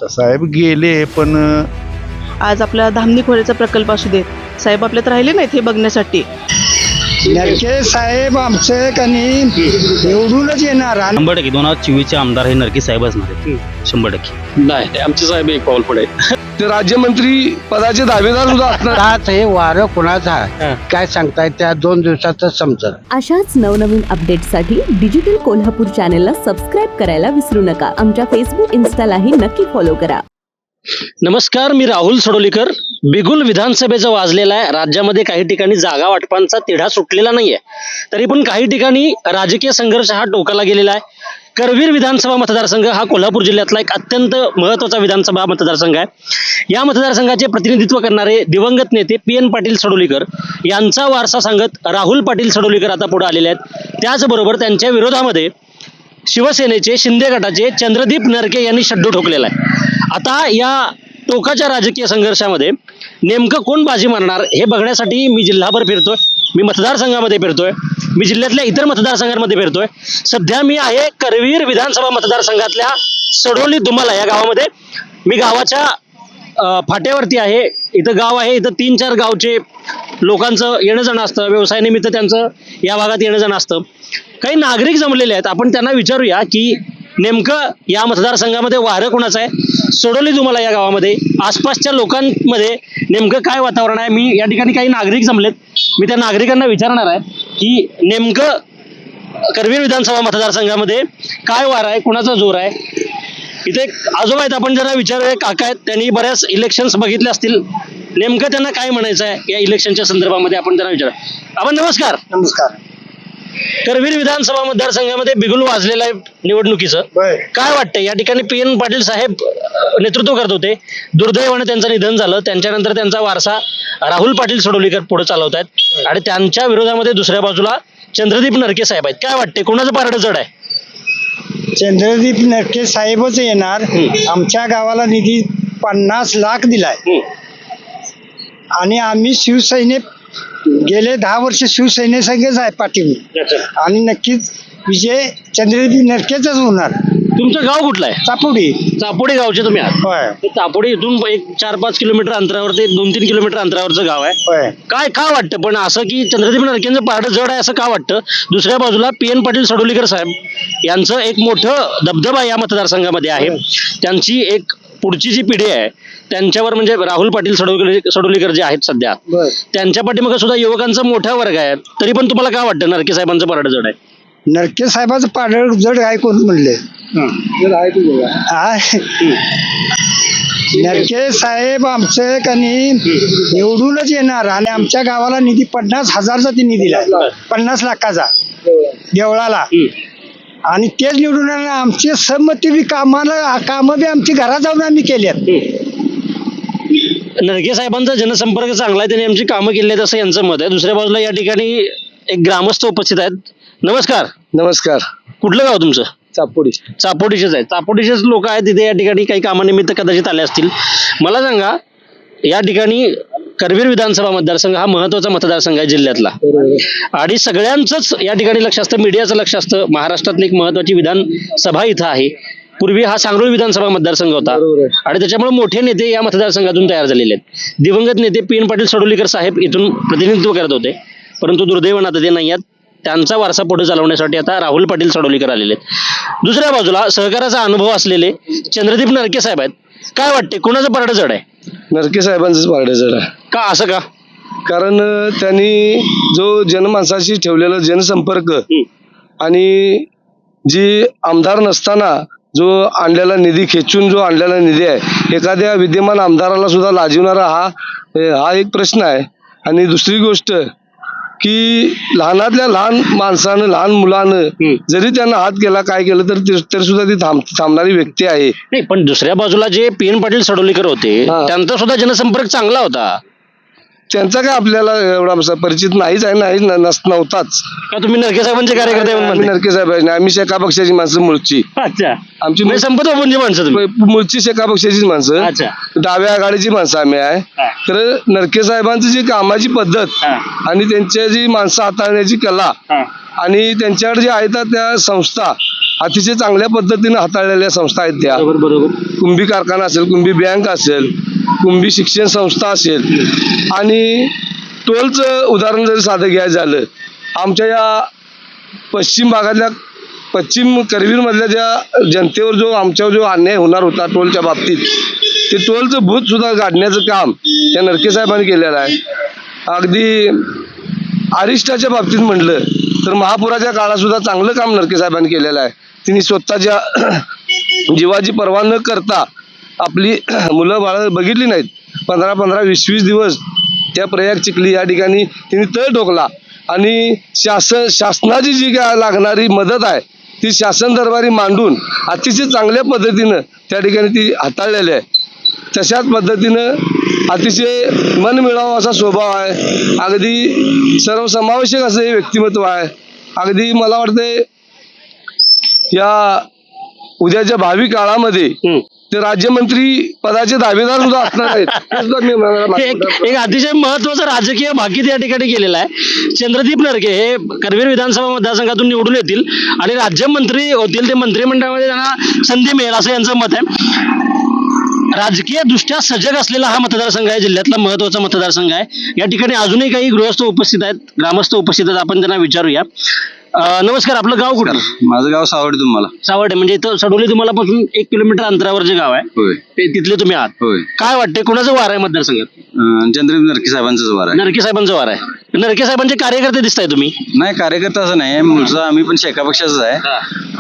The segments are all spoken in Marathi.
तर साहेब गेले पण आज आपला धामणी खोऱ्याचा प्रकल्प असू देत, साहेब आपल्यात राहिले नाहीत हे बघण्यासाठी. नरके साहेब आमचे कनी निवडूनच येणार आणि 100% 2024चे आमदार हे नरके साहेब असणार आहेत 100%. नाही आमचे साहेब एक पाऊल पुढे ते राज्यमंत्री पदाचे दावेदार सुद्धा असणार. आज हे वारं कोणाचं आहे काय सांगताय त्या 2 दिवसातच समजेल. अशाच नवनवीन अपडेटसाठी डिजिटल कोल्हापूर चॅनेलला सबस्क्राईब करायला विसरू नका. आमच्या फेसबुक इन्स्टालाही नक्की फॉलो करा. नमस्कार, मी राहुल सडोलीकर. बिगुल विधानसभेचा वाजलेला आहे. राज्यामध्ये काही ठिकाणी जागा वाटपांचा तिढा सुटलेला नाहीये, तरी पण काही ठिकाणी राजकीय संघर्ष हा टोकाला गेलेला आहे. करवीर विधानसभा मतदारसंघ हा कोल्हापूर जिल्ह्यातला एक अत्यंत महत्त्वाचा विधानसभा मतदारसंघ आहे. या मतदारसंघाचे प्रतिनिधित्व करणारे दिवंगत नेते PN पाटील सडोलीकर यांचा वारसा सांगत राहुल पाटील सडोलीकर आता पुढे आलेले आहेत. त्याचबरोबर त्यांच्या विरोधामध्ये शिवसेनेचे शिंदे गटाचे चंद्रदीप नरके यांनी शड्डू ठोकलेला आहे. आता या टोकाच्या राजकीय संघर्षामध्ये नेमकं कोण बाजी मारणार हे बघण्यासाठी मी जिल्हाभर फिरतोय, मी मतदारसंघामध्ये फिरतोय, मी जिल्ह्यातल्या इतर मतदारसंघांमध्ये फिरतोय. सध्या मी आहे करवीर विधानसभा मतदारसंघातल्या सडोली दुमाला या गावामध्ये. मी गावाच्या फाट्यावरती आहे. इथं गाव आहे, इथं 3-4 गावचे लोकांचं येणं जाणं असतं, व्यवसायानिमित्त त्यांचं या भागात येणं जाणं असतं. काही नागरिक जमलेले आहेत, आपण त्यांना विचारूया की नेमकं या मतदारसंघामध्ये वारं कोणाचं आहे, सडोली दुमाला या गावामध्ये आसपासच्या लोकांमध्ये नेमकं काय वातावरण आहे. मी या ठिकाणी काही नागरिक जमलेत, मी त्या नागरिकांना विचारणार आहे की नेमकं करवीर विधानसभा मतदारसंघामध्ये काय वार आहे, कोणाचा जोर आहे. इथे एक आजोबा आहेत, आपण जरा विचारूया. काका आहेत, त्यांनी बऱ्याच इलेक्शन्स बघितले असतील, नेमकं त्यांना काय म्हणायचं आहे या इलेक्शनच्या संदर्भामध्ये आपण त्यांना विचारूया. आपण नमस्कार. नमस्कार. करवीर विधानसभा मतदारसंघामध्ये बिगुल वाजलेलं आहे निवडणुकीचं. काय वाटतं या ठिकाणी PN पाटील साहेब नेतृत्व करत होते, दुर्दैवाने त्यांचं निधन झालं. त्यांच्यानंतर त्यांचा वारसा राहुल पाटील सडोलीकर पुढे चालवत आहेत आणि त्यांच्या विरोधामध्ये दुसऱ्या बाजूला चंद्रदीप नरके साहेब आहेत. काय वाटते कोणाचं पारडं जड आहे? चंद्रदीप नरके साहेबच येणार. आमच्या गावाला निधी 50 लाख दिलाय आणि आम्ही शिवसेने गेले 10 वर्ष शिवसेनेसंगच आहे पाठीवी आणि नक्कीच विजय चंद्रदीप नरकेच होणार. तुमचं गाव कुठलं आहे? चापोडी. चापोडी गावचे तुम्ही आहात? होय चापोडी इथून एक 4-5 किलोमीटर अंतरावर ते 2-3 किलोमीटर अंतरावरचं गाव आहे. होय. काय वाटतं पण असं की चंद्रदीप नरकेंचं पारडं जड आहे असं का वाटतं? दुसऱ्या बाजूला PN पाटील सडोलीकर साहेब यांचं एक मोठं दबदबा या मतदारसंघामध्ये आहे. त्यांची एक पुढची जी पिढी आहे त्यांच्यावर म्हणजे राहुल पाटील सडोलीकर जे आहेत सध्या, त्यांच्या पाठीमागे सुद्धा युवकांचा मोठा वर्ग आहे. तरी पण तुम्हाला काय वाटतं नरके साहेबांचं पारडं जड आहे? नरके साहेबाचं पाडळ जड आहे कोण म्हणले? नरके साहेब आमचे कनी निवडूनच येणार आणि आमच्या गावाला निधी 50,000चा निधी दिलाय, 50 लाखाचा देवळाला. आणि तेच निवडून येणार. आमचे संमती बी कामं बी आमची घरात जाऊन आम्ही केल्यात. नरके साहेबांचा जनसंपर्क चांगला आहे, त्यांनी आमची कामं केली आहेत असं यांचं मत आहे. दुसऱ्या बाजूला या ठिकाणी एक ग्रामस्थ उपस्थित आहेत. नमस्कार. नमस्कार. कुठलं गाव तुमचं? चापोडी. चापोडीचेच आहेत. चापोडीचेच लोक आहेत तिथे या ठिकाणी काही कामानिमित्त कदाचित आले असतील. मला सांगा, या ठिकाणी करवीर विधानसभा मतदारसंघ हा महत्वाचा मतदारसंघ आहे जिल्ह्यातला आणि सगळ्यांचंच या ठिकाणी लक्ष असतं, मीडियाचं लक्ष असतं. महाराष्ट्रातली एक महत्वाची विधानसभा इथं आहे. पूर्वी हा सांगरोळ विधानसभा मतदारसंघ होता आणि त्याच्यामुळे मोठे नेते या मतदारसंघातून तयार झालेले आहेत. दिवंगत नेते PN पाटील सडोलीकर साहेब इथून प्रतिनिधित्व करत होते, परंतु दुर्दैवानं आता ते नाही आहेत. त्यांचा वारसा पुढे चालवण्यासाठी आता राहुल पाटील सडोलीकर आलेले आहेत. दुसऱ्या बाजूला सहकाराचा अनुभव असलेले चंद्रदीप नरके साहेब आहेत. काय वाटते कोणाचं पारडं जड आहे? नरके साहेबांचंच पारडं जड आहे. का असं का? कारण त्यांनी जो जनमानसाशी ठेवलेला जनसंपर्क आणि जी आमदार नसताना जो आणलेला निधी, खेचून जो आणलेला निधी आहे, एखाद्या विद्यमान आमदाराला सुद्धा लाजिवणारा हा एक प्रश्न आहे. आणि दुसरी गोष्ट की लहानातल्या लहान माणसानं, लहान मुलानं जरी त्यांना हात केला, काय केलं तर सुद्धा ती थांबणारी व्यक्ती आहे. नाही, पण दुसऱ्या बाजूला जे PN पाटील सडोलीकर होते त्यांचा सुद्धा जनसंपर्क चांगला होता. त्यांचा काय आपल्याला एवढा परिचित नाहीच आहे, नव्हताच. का तुम्ही नरके साहेबांचे कार्यकर्ते म्हणून आम्ही म्हणताय? नरके साहेब आहे, आम्ही शेका पक्षाची माणसं मूळची. अच्छा, आमची म्हणजे संपत बाबूंची माणसं तुम्ही. मूळची शेका पक्षाचीच माणसं, अच्छा. डाव्या आघाडीची माणसं आम्ही आहे. हा. तर नरके साहेबांची जी कामाची पद्धत हा. आणि त्यांच्या जी माणसं हाताळण्याची कला हा. आणि त्यांच्याकडे जे आहेत त्या संस्था अतिशय चांगल्या पद्धतीने हाताळलेल्या संस्था आहेत त्या. बरोबर. कुंभी कारखाना असेल, कुंभी बँक असेल, कुंभी शिक्षण संस्था असेल, आणि टोलचं उदाहरण जर साधं घ्यायचं झालं, आमच्या या पश्चिम भागातल्या पश्चिम करवीर मधल्या ज्या जनतेवर जो आमच्यावर जो अन्याय होणार होता टोलच्या बाबतीत, ते टोलचं भूत सुद्धा काढण्याचं काम या नरके साहेबांनी केलेलं आहे. अगदी अरिष्टाच्या बाबतीत म्हटलं तर महापुराच्या काळात सुद्धा चांगलं काम नरके साहेबांनी केलेलं आहे. तिने स्वतःच्या जीवाची पर्वा न करता आपली मुलं बाळं बघितली नाहीत. 15-20 दिवस त्या प्रयाग चिखली या ठिकाणी तिने तळ ठोकला आणि शासनाची जी काय लागणारी मदत आहे ती शासन दरबारी मांडून अतिशय चांगल्या पद्धतीनं त्या ठिकाणी ती हाताळलेली आहे. तशाच पद्धतीनं अतिशय मनमिळावा असा स्वभाव आहे, अगदी सर्वसमावेशक असं हे व्यक्तिमत्व आहे. अगदी मला वाटतंय या उद्याच्या भावी काळामध्ये ते राज्यमंत्री पदाचे दावेदार सुद्धा असणार आहेत. हे सुद्धा मी म्हणाला. एक अतिशय महत्वाचा राजकीय भाकीत या ठिकाणी केलेला आहे. चंद्रदीप नरके हे करवीर विधानसभा मतदारसंघातून निवडून येतील आणि राज्यमंत्री होतील. ते मंत्रिमंडळामध्ये त्यांना संधी मिळेल असं यांचं मत आहे. राजकीय दृष्ट्या सजग असलेला हा मतदारसंघ आहे, जिल्ह्यातला महत्वाचा मतदारसंघ आहे. या ठिकाणी अजूनही काही गृहस्थ उपस्थित आहेत, ग्रामस्थ उपस्थित आहेत, आपण त्यांना विचारूया. नमस्कार, आपलं गाव कुठलं? माझं गाव सावड तुम्हाला. सावडे म्हणजे इथं सडोली तुम्हाला पासून 1 किलोमीटर अंतरावरचे गाव आहे. होय ते तिथले तुम्ही आहात. होय. काय वाटतंय, कोणाचं वार आहे मतदारसंघात? चंद्रदीप नरके साहेबांचाच वार आहे. नरके साहेबांचं वार आहे. नरके साहेबांचे कार्यकर्ते दिसताय तुम्ही? नाही, कार्यकर्ता असं नाही, मूळचा आम्ही पण शेका पक्षाचाच आहे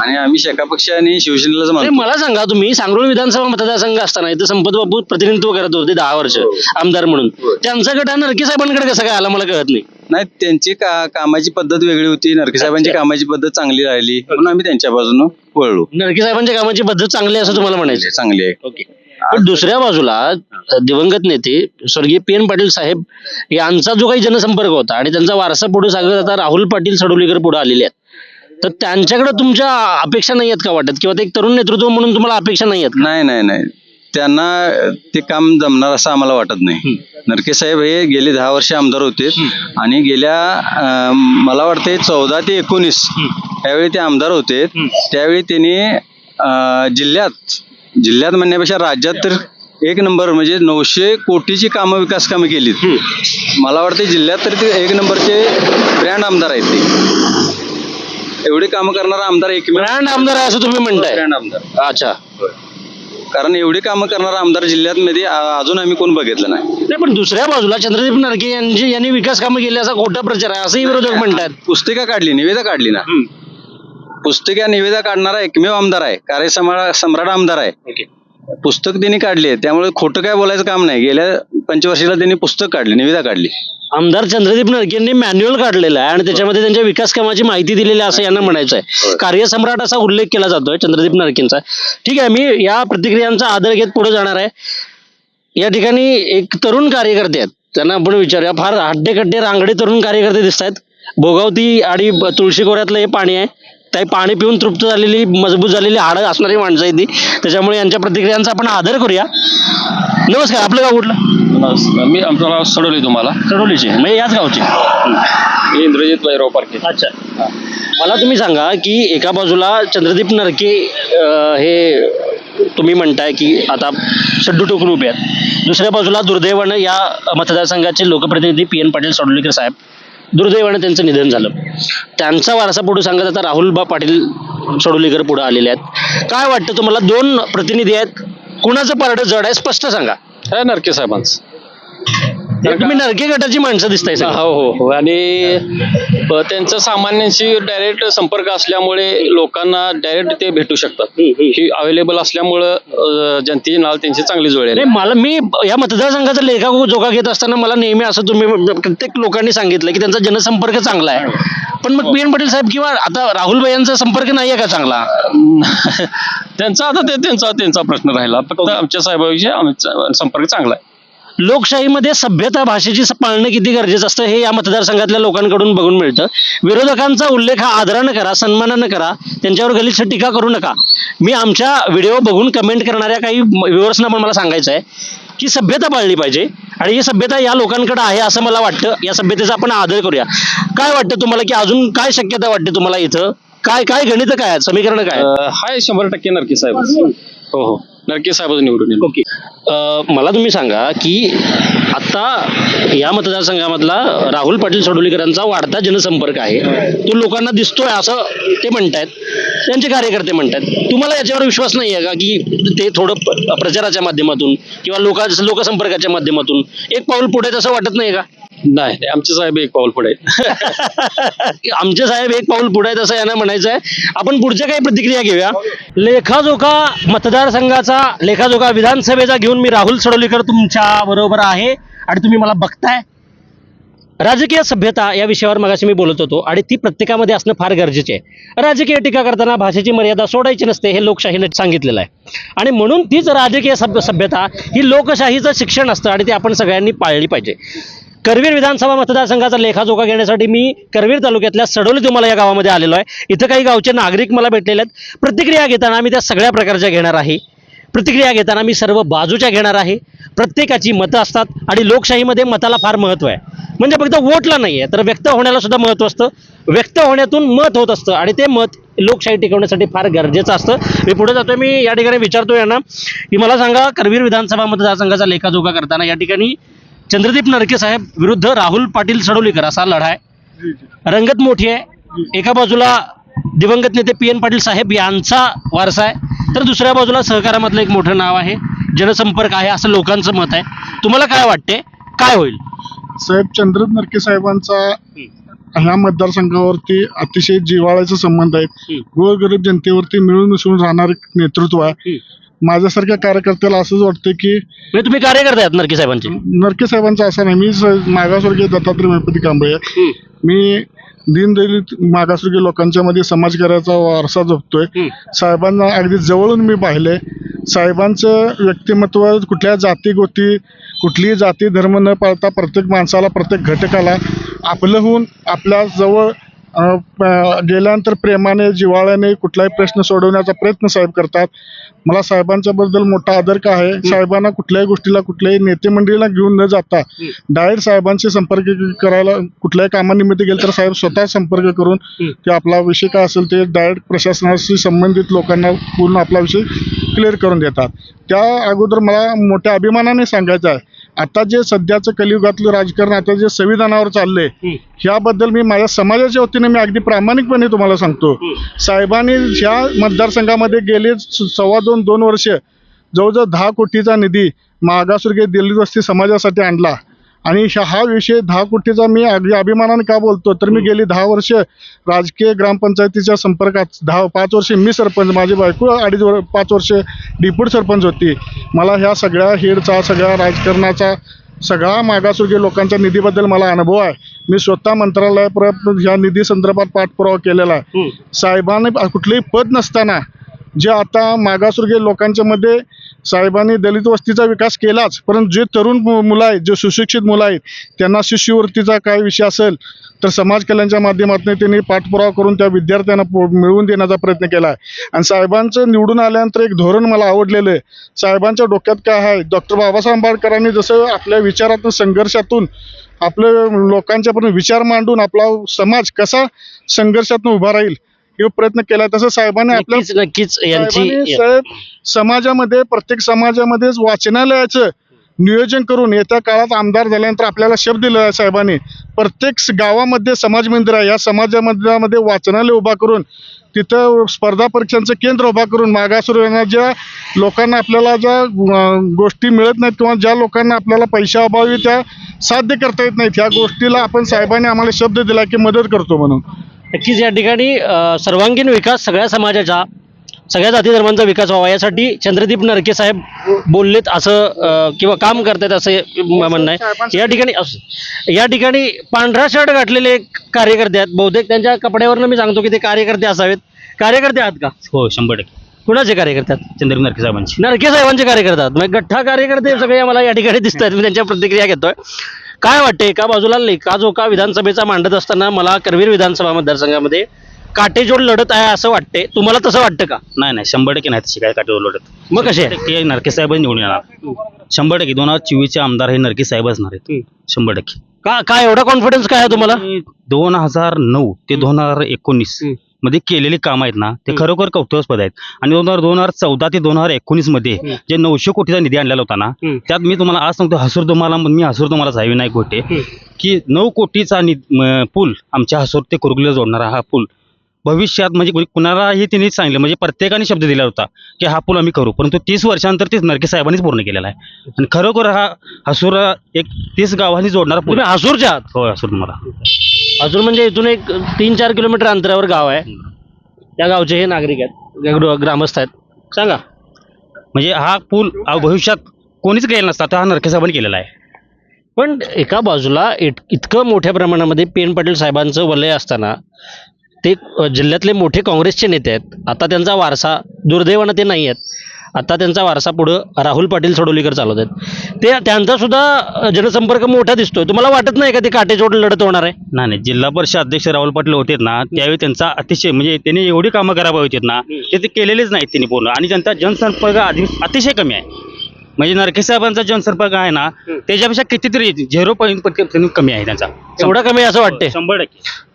आणि आम्ही शेका पक्ष आणि शिवसेनेलाच नाही, मानतो. मला सांगा, तुम्ही सांगरोळ विधानसभा मतदारसंघ असताना इथं संपत बाबू प्रतिनिधित्व करत होते 10 वर्ष आमदार म्हणून. त्यांचा गट हा नरके साहेबांकडे कसा काय आला मला कळत नाही. नाही, त्यांची कामाची पद्धत वेगळी होती, नरके साहेबांची कामाची पद्धत चांगली राहिली म्हणून आम्ही त्यांच्या बाजूनं वळलो. नरके साहेबांच्या कामाची पद्धत चांगली आहे असं तुम्हाला म्हणायचं? चांगली आहे. पण दुसऱ्या बाजूला दिवंगत नेते स्वर्गीय PN पाटील साहेब यांचा जो काही जनसंपर्क होता आणि त्यांचा वारसा पुढे सांगत आता राहुल पाटील सडोलीकर पुढे आलेले आहेत, तर त्यांच्याकडे तुमच्या अपेक्षा नाही आहेत का वाटत, किंवा ते एक तरुण नेतृत्व म्हणून तुम्हाला अपेक्षा नाही आहेत? नाही, त्यांना ते काम जमणार असं आम्हाला वाटत नाही. नरके साहेब हे गेले 10 वर्ष आमदार होते आणि गेल्या मला वाटते 14 ते 19 त्यावेळी ते आमदार होते. त्यावेळी त्यांनी जिल्ह्यात म्हणण्यापेक्षा राज्यात तर 1 नंबर म्हणजे 900 कोटीची कामं विकास कामं केलीत. मला वाटतं जिल्ह्यात तर ते 1 नंबरचे ब्रँड आमदार आहेत. ते एवढे कामं करणारा आमदार एकमेव ब्रँड आमदार आहे असं तुम्ही म्हणताय? ब्रँड आमदार. अच्छा. कारण एवढे कामं करणारा आमदार जिल्ह्यात मध्ये अजून आम्ही कोण बघितलं नाही. पण दुसऱ्या बाजूला चंद्रदीप नरके यांनी विकास कामं केली असा खोटा प्रचार आहे असंही विरोधक म्हणतात. पुस्तिका काढली, निवेदा काढली ना. पुस्तिका निवेदा काढणारा एकमेव आमदार आहे, कार्यसम्राट आमदार आहे. पुस्तक त्यांनी काढली आहे, त्यामुळे खोटं काय बोलायचं काम नाही. गेल्या पंचवर्षीला त्यांनी पुस्तक काढली, निवेदा काढली. आमदार चंद्रदीप नरकेंनी मॅन्युअल काढलेला आहे आणि त्याच्यामध्ये त्यांच्या विकास कामाची माहिती दिलेली आहे असं यांना म्हणायचं आहे. कार्यसम्राट असा उल्लेख केला जातोय चंद्रदीप नरकेंचा. ठीक आहे, मी या प्रतिक्रियांचा आदर घेत पुढे जाणार आहे. या ठिकाणी एक तरुण कार्यकर्ते आहेत, त्यांना आपण विचारूया. फार हड्डे रांगडे तरुण कार्यकर्ते दिसत आहेत. भोगावती आणि तुळशी खोऱ्यातलं हे पाणी आहे. ते पाणी पिऊन तृप्त झालेली, मजबूत झालेली हाडं असणारी माणसं आहेत ती. त्याच्यामुळे यांच्या प्रतिक्रियांचा आपण आदर करूया. नमस्कार, आपलं गाव कुठलं? मी आमचं नाव सडोली. तुम्हाला? सडोलीचे म्हणजे याच गावचे? इंद्रजित वैराव पारखे. अच्छा. मला तुम्ही सांगा की एका बाजूला चंद्रदीप नरके हे तुम्ही म्हणताय की आता सड्डू टोकून उभे आहेत, दुसऱ्या बाजूला दुर्दैवानं या मतदारसंघाचे लोकप्रतिनिधी PN पाटील सडोलीकर साहेब, दुर्दैवानं त्यांचं निधन झालं. त्यांचा वारसा पुढे सांगत आता राहुलबा पाटील सडोलीकर पुढे आलेले आहेत. काय वाटतं तुम्हाला, 2 प्रतिनिधी आहेत, कुणाचं पारडं जड आहे स्पष्ट सांगा. नरके साहेबांचं. तुम्ही नरके गटाची माणसं दिसताय सगळी. हो. आणि त्यांचा सामान्यांशी डायरेक्ट संपर्क असल्यामुळे लोकांना डायरेक्ट ते भेटू शकतात. ही अवेलेबल असल्यामुळं जनतेची नाळ त्यांची चांगली जुळली. मी या मतदारसंघाचा लेखाजोखा घेत असताना मला नेहमी असं तुम्ही प्रत्येक लोकांनी सांगितलं की त्यांचा जनसंपर्क चांगला आहे. पण मग PN पाटील साहेब किंवा आता राहुल यांचा संपर्क नाहीये का चांगला? त्यांचा आता त्यांचा प्रश्न राहिला. फक्त आमच्या साहेबांशी आमचा संपर्क चांगला आहे. लोकशाहीमध्ये सभ्यता भाषेची पाळणं किती गरजेचं असतं हे या मतदारसंघातल्या लोकांकडून बघून मिळतं. विरोधकांचा उल्लेख हा आदरानं करा, सन्मानानं करा, त्यांच्यावर गलिच्छ टीका करू नका. मी आमच्या व्हिडिओ बघून कमेंट करणाऱ्या काही व्ह्युअर्सना पण मला सांगायचं आहे की सभ्यता पाळली पाहिजे आणि ही सभ्यता या लोकांकडे आहे असं मला वाटतं. या सभ्यतेचा आपण आदर करूया. काय वाटतं तुम्हाला की अजून काय शक्यता वाटते तुम्हाला इथं? काय काय गणित काय आहेत, समीकरण काय आहेत? हाय 100% नरके साहेब. हो हो, नरके साहेबच निवडून येईल. ओके. मला तुम्ही सांगा की आता या मतदारसंघामधला राहुल पाटील सडोलीकरांचा वाढता जनसंपर्क आहे, तो लोकांना दिसतोय असं ते म्हणतायत, त्यांचे कार्यकर्ते म्हणतायत. तुम्हाला याच्यावर विश्वास नाही आहे का की ते थोडं प्रचाराच्या माध्यमातून किंवा लोकसंपर्काच्या माध्यमातून एक पाऊल पुढे आहेत असं वाटत नाही का? नाही, आमचे साहेब एक पाऊल पुढे आहेत. आमचे साहेब एक पाऊल पुढे आहेत असं यांना म्हणायचं आहे. आपण पुढच्या काही प्रतिक्रिया घेऊया. लेखाजोखा मतदारसंघाचा, लेखाजोखा विधानसभेचा घेऊन मी राहुल सडोलीकर तुमच्या बरोबर आहे आणि तुम्ही मला बघताय. राजकीय सभ्यता या विषयावर मगाशी मी बोलत होतो आणि ती प्रत्येकामध्ये असणं फार गरजेचे आहे. राजकीय टीका करताना भाषेची मर्यादा सोडायची नसते हे लोकशाहीने सांगितलेलं आहे आणि म्हणून तीच राजकीय सभ्यता ही लोकशाहीचं शिक्षण असतं आणि ती आपण सगळ्यांनी पाळली पाहिजे. करवीर विधानसभा मतदारसंघाचा लेखाजोखा घेण्यासाठी मी करवीर तालुक्यातल्या सडोली तुम्हाला या गावामध्ये आलेलो आहे. इथं काही गावचे नागरिक मला भेटलेले आहेत. प्रतिक्रिया घेताना मी त्या सगळ्या प्रकारच्या घेणार आहे. प्रतिक्रिया घेताना मी सर्व बाजूच्या घेणार आहे. प्रत्येकाची मतं असतात आणि लोकशाहीमध्ये मताला फार महत्त्व आहे. म्हणजे फक्त वोटला नाही आहे तर व्यक्त होण्याला सुद्धा महत्त्व असतं. व्यक्त होण्यातून मत होत असतं आणि ते मत लोकशाही टिकवण्यासाठी फार गरजेचं असतं. मी पुढे जातोय. मी या ठिकाणी विचारतोय यांना की मला सांगा, करवीर विधानसभा मतदारसंघाचा लेखाजोखा करताना या ठिकाणी चंद्रदीप नरके साहेब विरुद्ध राहुल पाटील सडोलीकर असा लढा आहे. रंगत मोठी आहे. एका बाजूला दिवंगत नेते PN पाटील साहेब यांचा वारसा आहे तर दुसऱ्या बाजूला सहकारामधलं एक मोठं नाव आहे, जनसंपर्क आहे असं लोकांचं मत आहे. तुम्हाला काय वाटते, काय होईल? साहेब, चंद्रदीप नरके साहेबांचा ह्या मतदारसंघावरती अतिशय जिव्हाळ्याचा संबंध आहे. गोरगरीब जनतेवरती मिळून मिसळून राहणारे नेतृत्व आहे. माझ्यासारख्या कार्यकर्त्याला असंच वाटतं की तुम्ही कार्यकर्ते आहात नरके साहेबांचे? नरके साहेबांचा असं नाही, मी मागासवर्गीय दत्तात्रय गणपती कांबळे आहे. मी दीनदलित मागासवर्गीय लोकांच्या मध्ये समाजकार्याचा वारसा जपतोय. साहेबांना अगदी जवळून मी पाहिले. साहेबांचं व्यक्तिमत्व कुठल्या जाती गोष्टी, कुठलीही जाती धर्म न पाळता प्रत्येक माणसाला, प्रत्येक घटकाला आपलं होऊन आपल्या जवळ गेल्यानंतर प्रेमाने, जिव्हाळ्याने कुठलाही प्रश्न सोडवण्याचा प्रयत्न साहेब करतात. मला साहेबांच्या बद्दल मोठा आदर का आहे. साहेबांना कुठल्याही गोष्टीला, कुठल्याही नेते मंडळीला घेऊन न जाता डायरेक्ट साहेबांशी संपर्क करायला, कुठल्याही कामानिमित्त गेलं तर साहेब स्वतः संपर्क करून ते आपला विषय काय असेल ते डायरेक्ट प्रशासनाशी संबंधित लोकांना पूर्ण आपला विषय क्लिअर करून देतात. त्या अगोदर मला मोठ्या अभिमानाने सांगायचं आहे, आता जे सध्याचं कलियुगातलं राजकारण आता जे संविधानावर चाललंय ह्याबद्दल मी माझ्या समाजाच्या वतीने मी अगदी प्रामाणिकपणे तुम्हाला सांगतो, साहेबांनी ह्या मतदारसंघामध्ये गेले 2.25 वर्ष जवळजवळ 10 कोटीचा निधी मागासवर्गीय दलित वस्ती समाजासाठी आणला आणि हा विषय 10 कोटीचा मी अगदी अभिमानाने का बोलतो तर मी गेली 10 वर्ष राजकीय ग्रामपंचायतीच्या संपर्कात 5 वर्ष मी सरपंच, माझी बायको 5 वर्ष डिप्यूटी सरपंच होती. मला ह्या सगळ्या हेडचा, सगळ्या राजकारणाचा, सगळा मागासवर्गीय लोकांच्या निधीबद्दल मला अनुभव आहे. मी स्वतः मंत्रालयापर्यंत ह्या निधी संदर्भात पाठपुरावा केलेला आहे. साहेबांनी कुठलेही पद नसताना जे आता मागासवर्गीय लोकांच्या मध्ये साहेबांनी दलित वस्तीचा विकास केलाच, परंतु जे तरुण मुलं आहेत, जे सुशिक्षित मुलं आहेत, त्यांना शिष्यवृत्तीचा काय विषय असेल तर समाज कल्याणच्या माध्यमातून त्यांनी पाठपुरावा करून त्या विद्यार्थ्यांना मिळवून देण्याचा प्रयत्न केला आहे. आणि साहेबांचं निवडून आल्यानंतर एक धोरण मला आवडलेलं आहे. साहेबांच्या डोक्यात काय आहे, डॉक्टर बाबासाहेब आंबेडकरांनी जसं आपल्या विचारातून, संघर्षातून आपल्या लोकांच्यापर्यंत विचार मांडून आपला समाज कसा संघर्षातून उभा राहील हे प्रयत्न केला, तसं साहेबांनी आपल्या नक्कीच यांची साहेब समाजामध्ये, प्रत्येक समाजामध्ये वाचनालयाचं नियोजन करून येत्या काळात आमदार झाल्यानंतर आपल्याला शब्द दिला आहे साहेबांनी, प्रत्येक गावामध्ये समाज मंदिर आहे, या समाजामध्ये वाचनालय उभा करून तिथं स्पर्धा परीक्षांचं केंद्र उभा करून मागासवर्गीयांना, ज्या लोकांना आपल्याला ज्या गोष्टी मिळत नाहीत किंवा ज्या लोकांना आपल्याला पैशाअभावी त्या साध्य करता येत नाहीत, ह्या गोष्टीला आपण साहेबांनी आम्हाला शब्द दिला की मदत करतो म्हणून. नक्कीच या ठिकाणी सर्वांगीण विकास, सगळ्या समाजाचा, सगळ्या जाती धर्मांचा विकास व्हावा यासाठी चंद्रदीप नरके साहेब बोललेत असं किंवा काम करतात असं म्हणणं आहे. या ठिकाणी पांढरा शर्ट घातलेले कार्यकर्ते आहेत. बहुतेक त्यांच्या कपड्यावरनं मी सांगतो की ते कार्यकर्ते असावेत. कार्यकर्ते आहात का? हो, 100%. कुणाचे कार्यकर्त्यात? चंद्रकांत नरके साहेबांची. नरके साहेबांचे कार्यकर्तात म्हणजे गठ्ठा कार्यकर्ते सगळे मला या ठिकाणी दिसत आहेत. मी त्यांच्या प्रतिक्रिया घेतोय. काय वाटते, एका बाजूला लेखाजोखा विधानसभेचा मांडत असताना मला करवीर विधानसभा मतदारसंघामध्ये काटेजोड लढत आहे असं वाटते. तुम्हाला तसं वाटतं का? नाही 100% नाही तशी काय काटेवर लढत. मग कसे 100% नरके साहेबच निवडून येणार. 100% 2024चे आमदार हे नरके साहेब असणार आहेत. 100%. का काय एवढा कॉन्फिडन्स काय आहे तुम्हाला? 2009 ते 2019 मध्ये केलेली काम आहेत ना ते खरोखर कौतुकास्पद आहेत. आणि 2014 ते 2019 मध्ये जे 900 कोटीचा निधी आणलेला होता ना, त्यात मी तुम्हाला आज सांगतो, हसूर तुम्हाला साहेब विनायक गोटे की 9 कोटीचा पूल आमच्या हसूर ते कुरुगला जोडणारा हा पूल भविष्यात म्हणजे कुणालाही त्यांनी सांगितलं, म्हणजे प्रत्येकाने शब्द दिला होता की हा पूल आम्ही करू, परंतु 30 वर्षानंतर ते नरके साहेबांनीच पूर्ण केलेला आहे. आणि खरोखर हा हसूर एक 30 गावांनी जोडणारा पूल. तुम्ही हसूरच्या आहात? हो, हसूर तुम्हाला. हसूर म्हणजे इथून एक 3-4 किलोमीटर अंतरावर गाव आहे. त्या गावचे हे नागरिक आहेत, ग्रामस्थ आहेत. सांगा. म्हणजे हा पूल भविष्यात कोणीच केलेला नसता, तर हा नरके साहेबांनी केलेला आहे. पण एका बाजूला इतकं मोठ्या प्रमाणामध्ये पी.एन. पाटील साहेबांचं वलय असताना ते जिल्ह्यातले मोठे काँग्रेसचे नेते आहेत. आता त्यांचा वारसा दुर्दैवानं ते नाही आहेत. आता त्यांचा वारसा पुढं राहुल पाटील सडोलीकर चालवत आहेत. त्यांचा सुद्धा जनसंपर्क मोठा दिसतोय. तुम्हाला वाटत नाही का ते काटेजोड लढत होणार आहे? नाही, जिल्हा परिषद अध्यक्ष राहुल पाटील होते ना, त्यावेळी त्यांचा अतिशय म्हणजे त्यांनी एवढी कामं करावी होती ना, ते केलेलेच नाहीत त्यांनी पूर्ण. आणि त्यांचा जनसंपर्क अतिशय कमी आहे. म्हणजे नरके साहेबांचा जनसंपर्क आहे ना, त्याच्यापेक्षा कितीतरी 0% कमी आहे त्यांचा. एवढा कमी असं वाटते? 100%.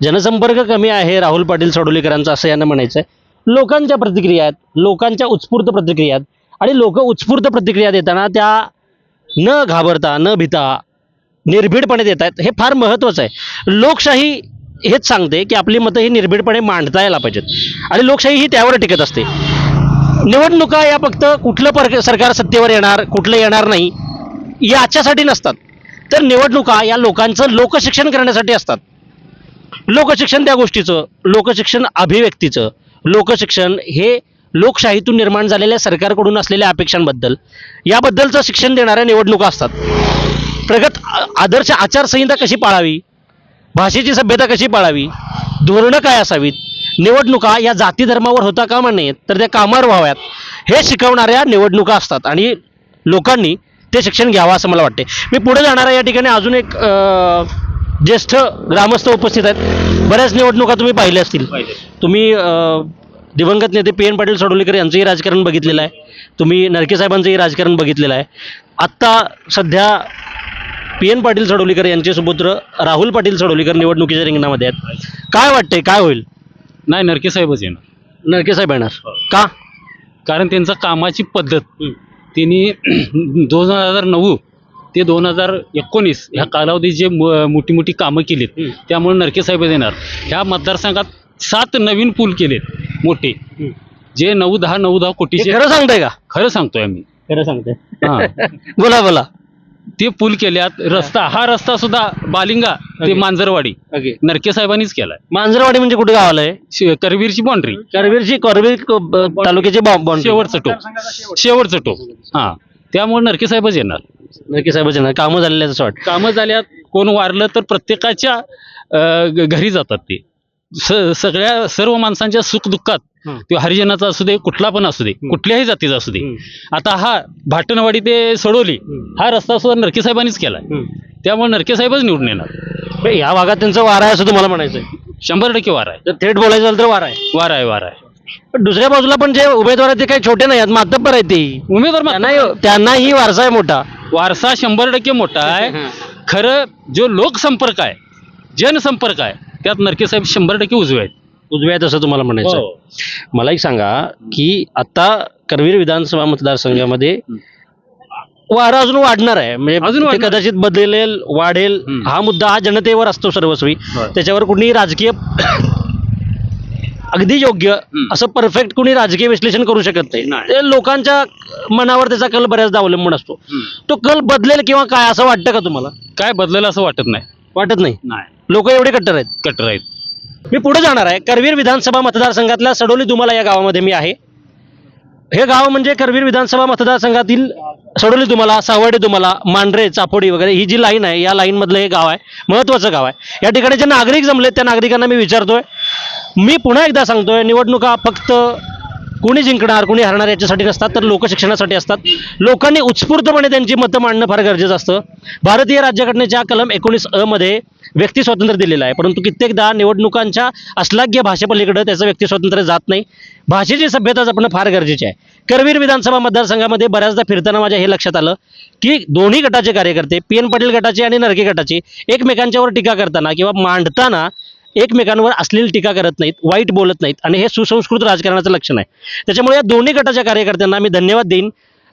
जनसंपर्क कमी आहे राहुल पाटील सडोलीकरांचा असं यांना म्हणायचं आहे. लोकांच्या प्रतिक्रिया आहेत, लोकांच्या उत्स्फूर्त प्रतिक्रिया आहेत. आणि लोक उत्स्फूर्त प्रतिक्रिया देताना त्या न घाबरता न भिता निर्भीडपणे देत आहेत. हे फार महत्त्वाचं आहे. लोकशाही हेच सांगते की आपली मतं ही निर्भीडपणे मांडता यायला पाहिजेत. आणि लोकशाही ही त्यावर टिकत असते. निवडणुका या फक्त कुठलं सरकार सत्तेवर येणार कुठलं येणार नाही याच्यासाठी नसतात, तर निवडणुका या लोकांचं लोकशिक्षण करण्यासाठी असतात. लोकशिक्षण त्या गोष्टीचं, लोकशिक्षण अभिव्यक्तीचं, लोकशिक्षण हे लोकशाहीतून निर्माण झालेल्या सरकारकडून असलेल्या अपेक्षांबद्दल याबद्दलचं शिक्षण देणाऱ्या निवडणुका असतात. प्रगत आदर्श आचारसंहिता कशी पाळावी, भाषेची सभ्यता कशी पाळावी, धोरणं काय असावीत, निवडणुका या जाती धर्मावर होता कामा नयेत तर त्या कामावर व्हाव्यात, हे शिकवणाऱ्या निवडणुका असतात. आणि लोकांनी ते शिक्षण घ्यावं असं मला वाटते. मी पुढे जाणाऱ्या या ठिकाणी अजून एक ज्येष्ठ ग्रामस्थ उपस्थित आहेत. बऱ्याच निवडणुका तुम्ही पाहिल्या असतील. तुम्ही दिवंगत नेते पी.एन. पाटील सडोलीकर यांचंही राजकारण बघितलेलं आहे. तुम्ही नरके साहेबांचंही राजकारण बघितलेलं आहे. आत्ता सध्या पी.एन. पाटील सडोलीकर यांचे सुपुत्र राहुल पाटील सडोलीकर निवडणुकीच्या रिंगणामध्ये आहेत. काय वाटते, काय होईल? नाही, नरके साहेबच येणार. नरके साहेब येणार का? कारण त्यांचा कामाची पद्धत त्यांनी 2009 ते 2019 ह्या कालावधीत जे मोठी मोठी कामं केलीत, त्यामुळे नरके साहेब येणार. ह्या मतदारसंघात 7 नवीन पूल केलेत मोठे, जे 9-10 कोटीचे. खरं सांगताय का? खरं सांगतोय आम्ही. खरं सांगते. हा. बोला बोला. ते पूल केल्यात. हा रस्ता सुद्धा बालिंगा ते मांजरवाडी नरके साहेबांनीच केलाय. मांजरवाडी म्हणजे कुठे गावाला आहे? करवीरची बाउंड्री, करवीर तालुक्याची बाउंड्री, शेवटचं टोक. हा, त्यामुळे नरके साहेबच येणार. नरके साहेबच येणार. कामं झालेली असं वाटतं. कामं झाल्यात. कोण वारलं तर प्रत्येकाच्या घरी जातात ते. सर्व माणसांच्या सुखदुःखात, तो हरिजनाचा असू दे, कुठला पण असू दे, कुठल्याही जातीचा असू दे. आता हा भाटणवाडी ते सडोली हा रस्ता सुद्धा नरके साहेबांनीच केलाय. त्यामुळे नरके साहेबच निवडून येणार. या भागात त्यांचं वार आहे असं तुम्हाला म्हणायचंय? 100% वार आहे. जर थेट बोलायचं झालं तर वार आहे. वार आहे. पण दुसऱ्या बाजूला पण जे उमेदवार आहेत ते काही छोटे नाही आहेत, मातब्बर आहेत ते उमेदवार. त्यांनाही वारसा आहे मोठा. वारसा 100% मोठा आहे. खरं जो लोकसंपर्क आहे, जनसंपर्क आहे, त्यात नरके साहेब 100% उजवे आहेत असं तुम्हाला म्हणायचं. मला एक सांगा की आता करवीर विधानसभा मतदारसंघामध्ये वारं अजून वाढणार आहे, म्हणजे अजून कदाचित बदलेल, वाढेल. हा मुद्दा हा जनतेवर असतो सर्वस्वी. त्याच्यावर कुणी राजकीय अगदी योग्य असं परफेक्ट कुणी राजकीय विश्लेषण करू शकत नाही. ते लोकांच्या मनावर त्याचा कल बऱ्याचदा अवलंबून असतो. तो कल बदलेल किंवा काय असं वाटतं का तुम्हाला? काय बदलेल असं वाटत नाही. वाटत नाही. लोक एवढे कट्टर आहेत. मी पुढे जाणार आहे. करवीर विधानसभा मतदारसंघातल्या सडोली दुमाला या गावामध्ये मी आहे. हे गाव म्हणजे करवीर विधानसभा मतदारसंघातील सडोली दुमाला, सावर्डे दुमाला, मांढरे, चापोडी वगैरे ही जी लाईन आहे, या लाईन मधलं हे गाव आहे. महत्वाचं गाव आहे. या ठिकाणी जे नागरिक जमलेत त्या नागरिकांना मी विचारतोय. मी पुन्हा एकदा सांगतोय, निवडणुका फक्त कोणी जिंकणार कोणी हरणार याच्यासाठी नसतात, तर लोकशिक्षणासाठी असतात. लोकांनी उत्स्फूर्तपणे त्यांची मतं मांडणं फार गरजेचं असतं. भारतीय राज्यघटनेच्या कलम 19 मध्ये व्यक्ती स्वातंत्र्य दिलेलं आहे, परंतु कित्येकदा निवडणुकांच्या अश्लाघ्य भाषेपलीकडे त्याचं व्यक्ती स्वातंत्र्य जात नाही. भाषेची सभ्यता जपणं फार गरजेचे आहे. करवीर विधानसभा मतदारसंघामध्ये बऱ्याचदा फिरताना माझ्या हे लक्षात आलं की दोन्ही गटाचे कार्यकर्ते PN पाटील गटाचे आणि नरके गटाचे एकमेकांच्यावर टीका करताना किंवा मांडताना एकमेकांवर अश्लील टीका करत नाहीत, वाईट बोलत नाहीत, आणि हे सुसंस्कृत राजकारणाचं लक्षण आहे. त्याच्यामुळे या दोन्ही गटाच्या कार्यकर्त्यांना मी धन्यवाद देईन.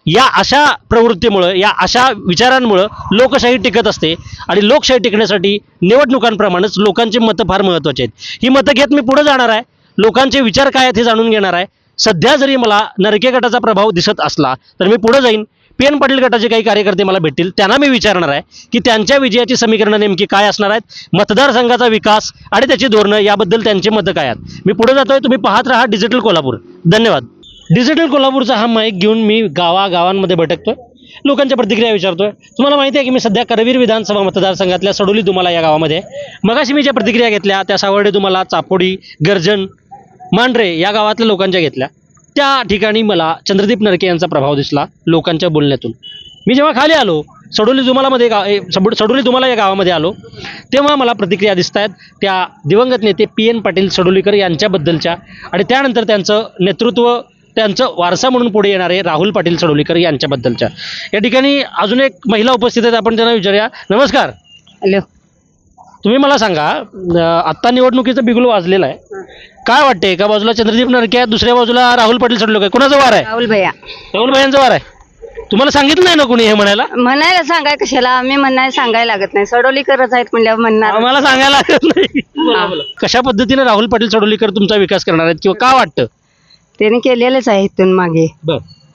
या अशा प्रवृत्तीमुळं, या अशा विचारांमुळं लोकशाही टिकत असते, आणि लोकशाही टिकण्यासाठी निवडणुकांप्रमाणेच लोकांची मतं फार महत्त्वाची आहेत. ही मतं घेत मी पुढे जाणार आहे, लोकांचे विचार काय आहेत हे जाणून घेणार आहे. सध्या जरी मला नरके गटाचा प्रभाव दिसत असला तर मी पुढे जाईन. PN पाटील गटाचे काही कार्यकर्ते मला भेटतील, त्यांना मी विचारणार आहे की त्यांच्या विजयाची समीकरणं नेमकी काय असणार आहेत, मतदारसंघाचा विकास आणि त्याची धोरणं याबद्दल त्यांची मतं काय आहेत. मी पुढे जातोय, तुम्ही पाहत राहा डिजिटल कोल्हापूर. धन्यवाद. डिजिटल कोल्हापूरचा हा माईक घेऊन मी गावागावांमध्ये भटकतोय, लोकांच्या प्रतिक्रिया विचारतोय. तुम्हाला माहिती आहे की मी सध्या करवीर विधानसभा मतदारसंघातल्या सडोली तुम्हाला या गावामध्ये मगाशी मी ज्या प्रतिक्रिया घेतल्या त्या सावर्डे तुम्हाला, चापोडी, गर्जन, मांढरे या गावातल्या लोकांच्या घेतल्या. त्या ठिकाणी मला चंद्रदीप नरके यांचा प्रभाव दिसला लोकांच्या बोलण्यातून. मी जेव्हा खाली आलो सडोली तुम्हाला या गावामध्ये आलो, तेव्हा मला प्रतिक्रिया दिसत आहेत त्या दिवंगत नेते PN पाटील सडोलीकर यांच्याबद्दलच्या, आणि त्यानंतर त्यांचं नेतृत्व, त्यांचं वारसा म्हणून पुढे येणारे राहुल पाटील सडोलीकर यांच्याबद्दलच्या. या ठिकाणी अजून एक महिला उपस्थित आहेत, आपण त्यांना विचारूया. नमस्कार. हॅलो. तुम्ही मला सांगा, आत्ता निवडणुकीचं बिगुल वाजलेलं आहे, काय वाटते? एका बाजूला चंद्रदीप नरके आहे, दुसऱ्या बाजूला राहुल पाटील सडोलीकर, कोणाचा वार आहे? राहुल भैया. राहुल भाईंचा वार आहे. तुम्हाला सांगितलं नाही ना कोणी हे म्हणायला सांगाय कशाला, आम्ही म्हणाय सांगायला लागत नाही, सडोलीकरच आहेत म्हणल्यावर म्हणणार. आम्हाला सांगायला लागत नाही. कशा पद्धतीने राहुल पाटील सडोलीकर तुमचा विकास करणार आहेत किंवा का वाटतं? त्यांनी केलेलंच आहे इथून मागे,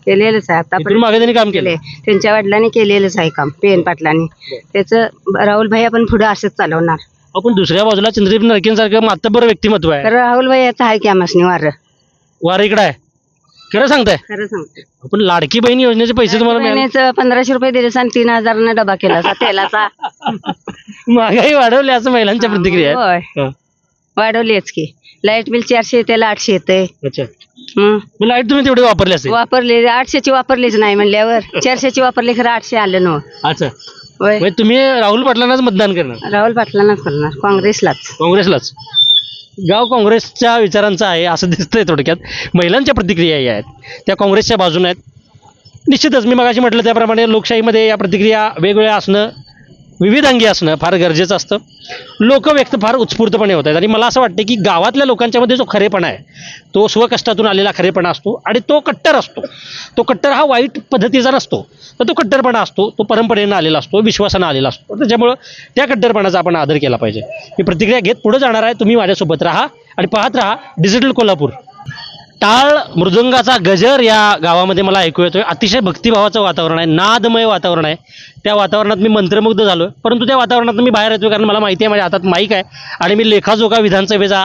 केलेलंच आहे इथून मागे त्यांनी काम केलंय. त्यांच्या वडिलांनी केलेलंच आहे काम, PN पाटलांनी. त्याचं राहुल भैया पण पुढे असंच चालवणार. आपण दुसऱ्या बाजूला चंद्रदीप नरकेंसारखं मातब्बर व्यक्तिमत्व आहे, तर राहुल भैयाचं आहे की आम्हाला वार इकडे आहे. खरं सांगताय? खरं सांगते. आपण लाडकी बहीण योजनेचे पैसे तुम्हाला मिळाले? 1500 रुपये दिले आणि 3000 डबा केला तेलाचा. महागाई वाढवली असं महिलांच्या प्रतिक्रिया आहेत. होय, वाढवलीच की. लाईट बिल 400 त्याला 800 येते. अच्छा, लाईट तुम्ही तेवढे वापरले असेल? वापरले, 800ची वापरलीच नाही म्हणल्यावर 400ची वापरली, खरं 800 आलं ना. अच्छा, तुम्ही राहुल पाटलांनाच मतदान करणार? राहुल पाटलांनाच करणार, काँग्रेसलाच. गाव काँग्रेसच्या विचारांचं आहे असं दिसतंय. थोडक्यात महिलांच्या प्रतिक्रिया या आहेत, त्या काँग्रेसच्या बाजूने आहेत. निश्चितच मी मगाशी म्हटलं त्याप्रमाणे लोकशाहीमध्ये या प्रतिक्रिया वेगवेगळ्या असणं, विविधांगी असणं फार गरजेचं असतं. लोक व्यक्त फार उत्स्फूर्तपणे होत आहेत, आणि मला असं वाटतं की गावातल्या लोकांच्यामध्ये जो खरेपणा आहे तो स्वकष्टातून आलेला खरेपणा असतो, आणि तो कट्टर असतो. तो कट्टर हा वाईट पद्धतीचा नसतो, तर तो कट्टरपणा असतो, तो परंपरेनं आलेला असतो, विश्वासानं आलेला असतो. त्याच्यामुळं त्या कट्टरपणाचा आपण आदर केला पाहिजे. ही प्रतिक्रिया घेत पुढे जाणार आहे. तुम्ही माझ्यासोबत राहा आणि पाहत राहा डिजिटल कोल्हापूर. टाळ मृदंगाचा गजर या गावामध्ये मला ऐकू येतोय. अतिशय भक्तिभावाचं वातावरण आहे, नादमय वातावरण आहे. त्या वातावरणात मी मंत्रमुग्ध झालोय, परंतु त्या वातावरणात मी बाहेर येतोय कारण मला माहिती आहे माझ्या हातात माईक आहे, आणि मी लेखाजोखा विधानसभेचा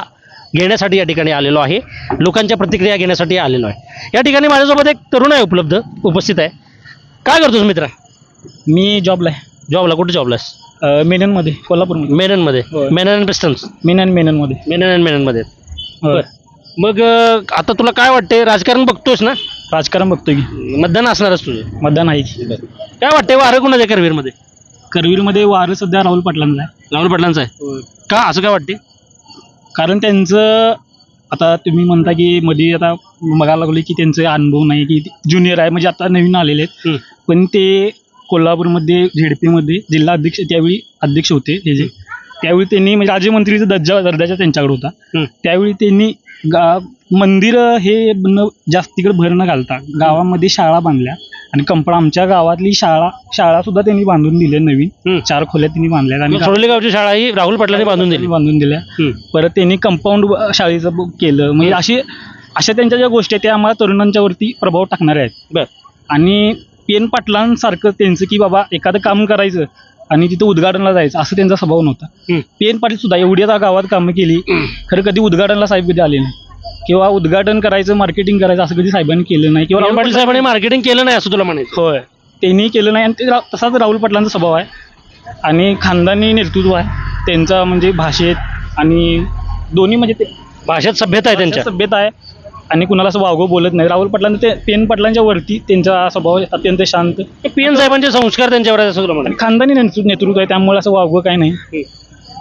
घेण्यासाठी या ठिकाणी आलेलो आहे, लोकांच्या प्रतिक्रिया घेण्यासाठी आलेलो आहे. या ठिकाणी माझ्यासोबत एक तरुण आहे उपस्थित आहे. काय करतोस मित्रा? मी जॉबला आहे. जॉबला कुठे जॉबला आहेस? मेननमध्ये, कोल्हापूरमध्ये. मेननमध्ये? Menon and pistons? मेननमध्ये. मेननमध्ये. मग आता तुला काय वाटतंय? राजकारण बघतोस ना? राजकारण बघतोय की. मतदान असणारच तुझं? मतदान आहे की. काय वाटतंय वारं कुणाचं आहे करवीरमध्ये? करवीरमध्ये वारं सध्या राहुल पाटलांचं आहे. राहुल पाटलांचं आहे का? असं काय वाटते? कारण त्यांचं, आता तुम्ही म्हणता की मध्ये आता बघायला लागले की त्यांचे अनुभव नाही, की ज्युनियर आहे, म्हणजे आता नवीन आलेले आहेत. पण ते कोल्हापूरमध्ये ZP जिल्हा अध्यक्ष, त्यावेळी अध्यक्ष होते त्यावेळी त्यांनी, म्हणजे राज्यमंत्रीचा दर्जाचा त्यांच्याकडे होता. त्यावेळी त्यांनी मंदिर हे जास्तीकडे भर न घालता गावामध्ये शाळा बांधल्या, आणि आमच्या गावातली शाळा सुद्धा त्यांनी बांधून दिल्या. नवीन 4 खोल्या त्यांनी बांधल्या, आणि सडोली गावची शाळा ही राहुल पाटलांनी बांधून दिल्या. परत त्यांनी कंपाऊंड शाळेचं केलं. म्हणजे अशा त्यांच्या ज्या गोष्टी आहेत त्या आम्हाला तरुणांच्या वरती प्रभाव टाकणाऱ्या आहेत. आणि PN पाटलांसारखं त्यांचं की बाबा एखादं काम करायचं आणि तिथं उद्घाटनला जायचं असं त्यांचा स्वभाव नव्हता. PN पाटील सुद्धा एवढी आता गावात कामं केली, खरं कधी उद्घाटनला साहेब कधी आले नाही, किंवा उद्घाटन करायचं, मार्केटिंग करायचं असं कधी साहेबांनी केलं नाही, किंवा पाटील साहेबांनी मार्केटिंग केलं नाही असं तुला म्हणायचं? होय, त्यांनी केलं नाही. आणि तसाच राहुल पाटलांचा स्वभाव आहे, आणि खानदानी नेतृत्व आहे त्यांचा, म्हणजे भाषेत आणि दोन्ही, म्हणजे ते भाषेत सभ्यता आहे, त्यांच्या सभ्यता आहे. आणि कुणाला असं वावगं बोलत नाही. राहुल पाटलांचं ते पेन पाटलांच्या वरती त्यांचा स्वभाव अत्यंत शांत, पी एन साहेबांचे संस्कार त्यांच्यावर आहेत असं तुला म्हणाले. खानदानी नेतृत्व आहे, त्यामुळे असं वावगं काही नाही.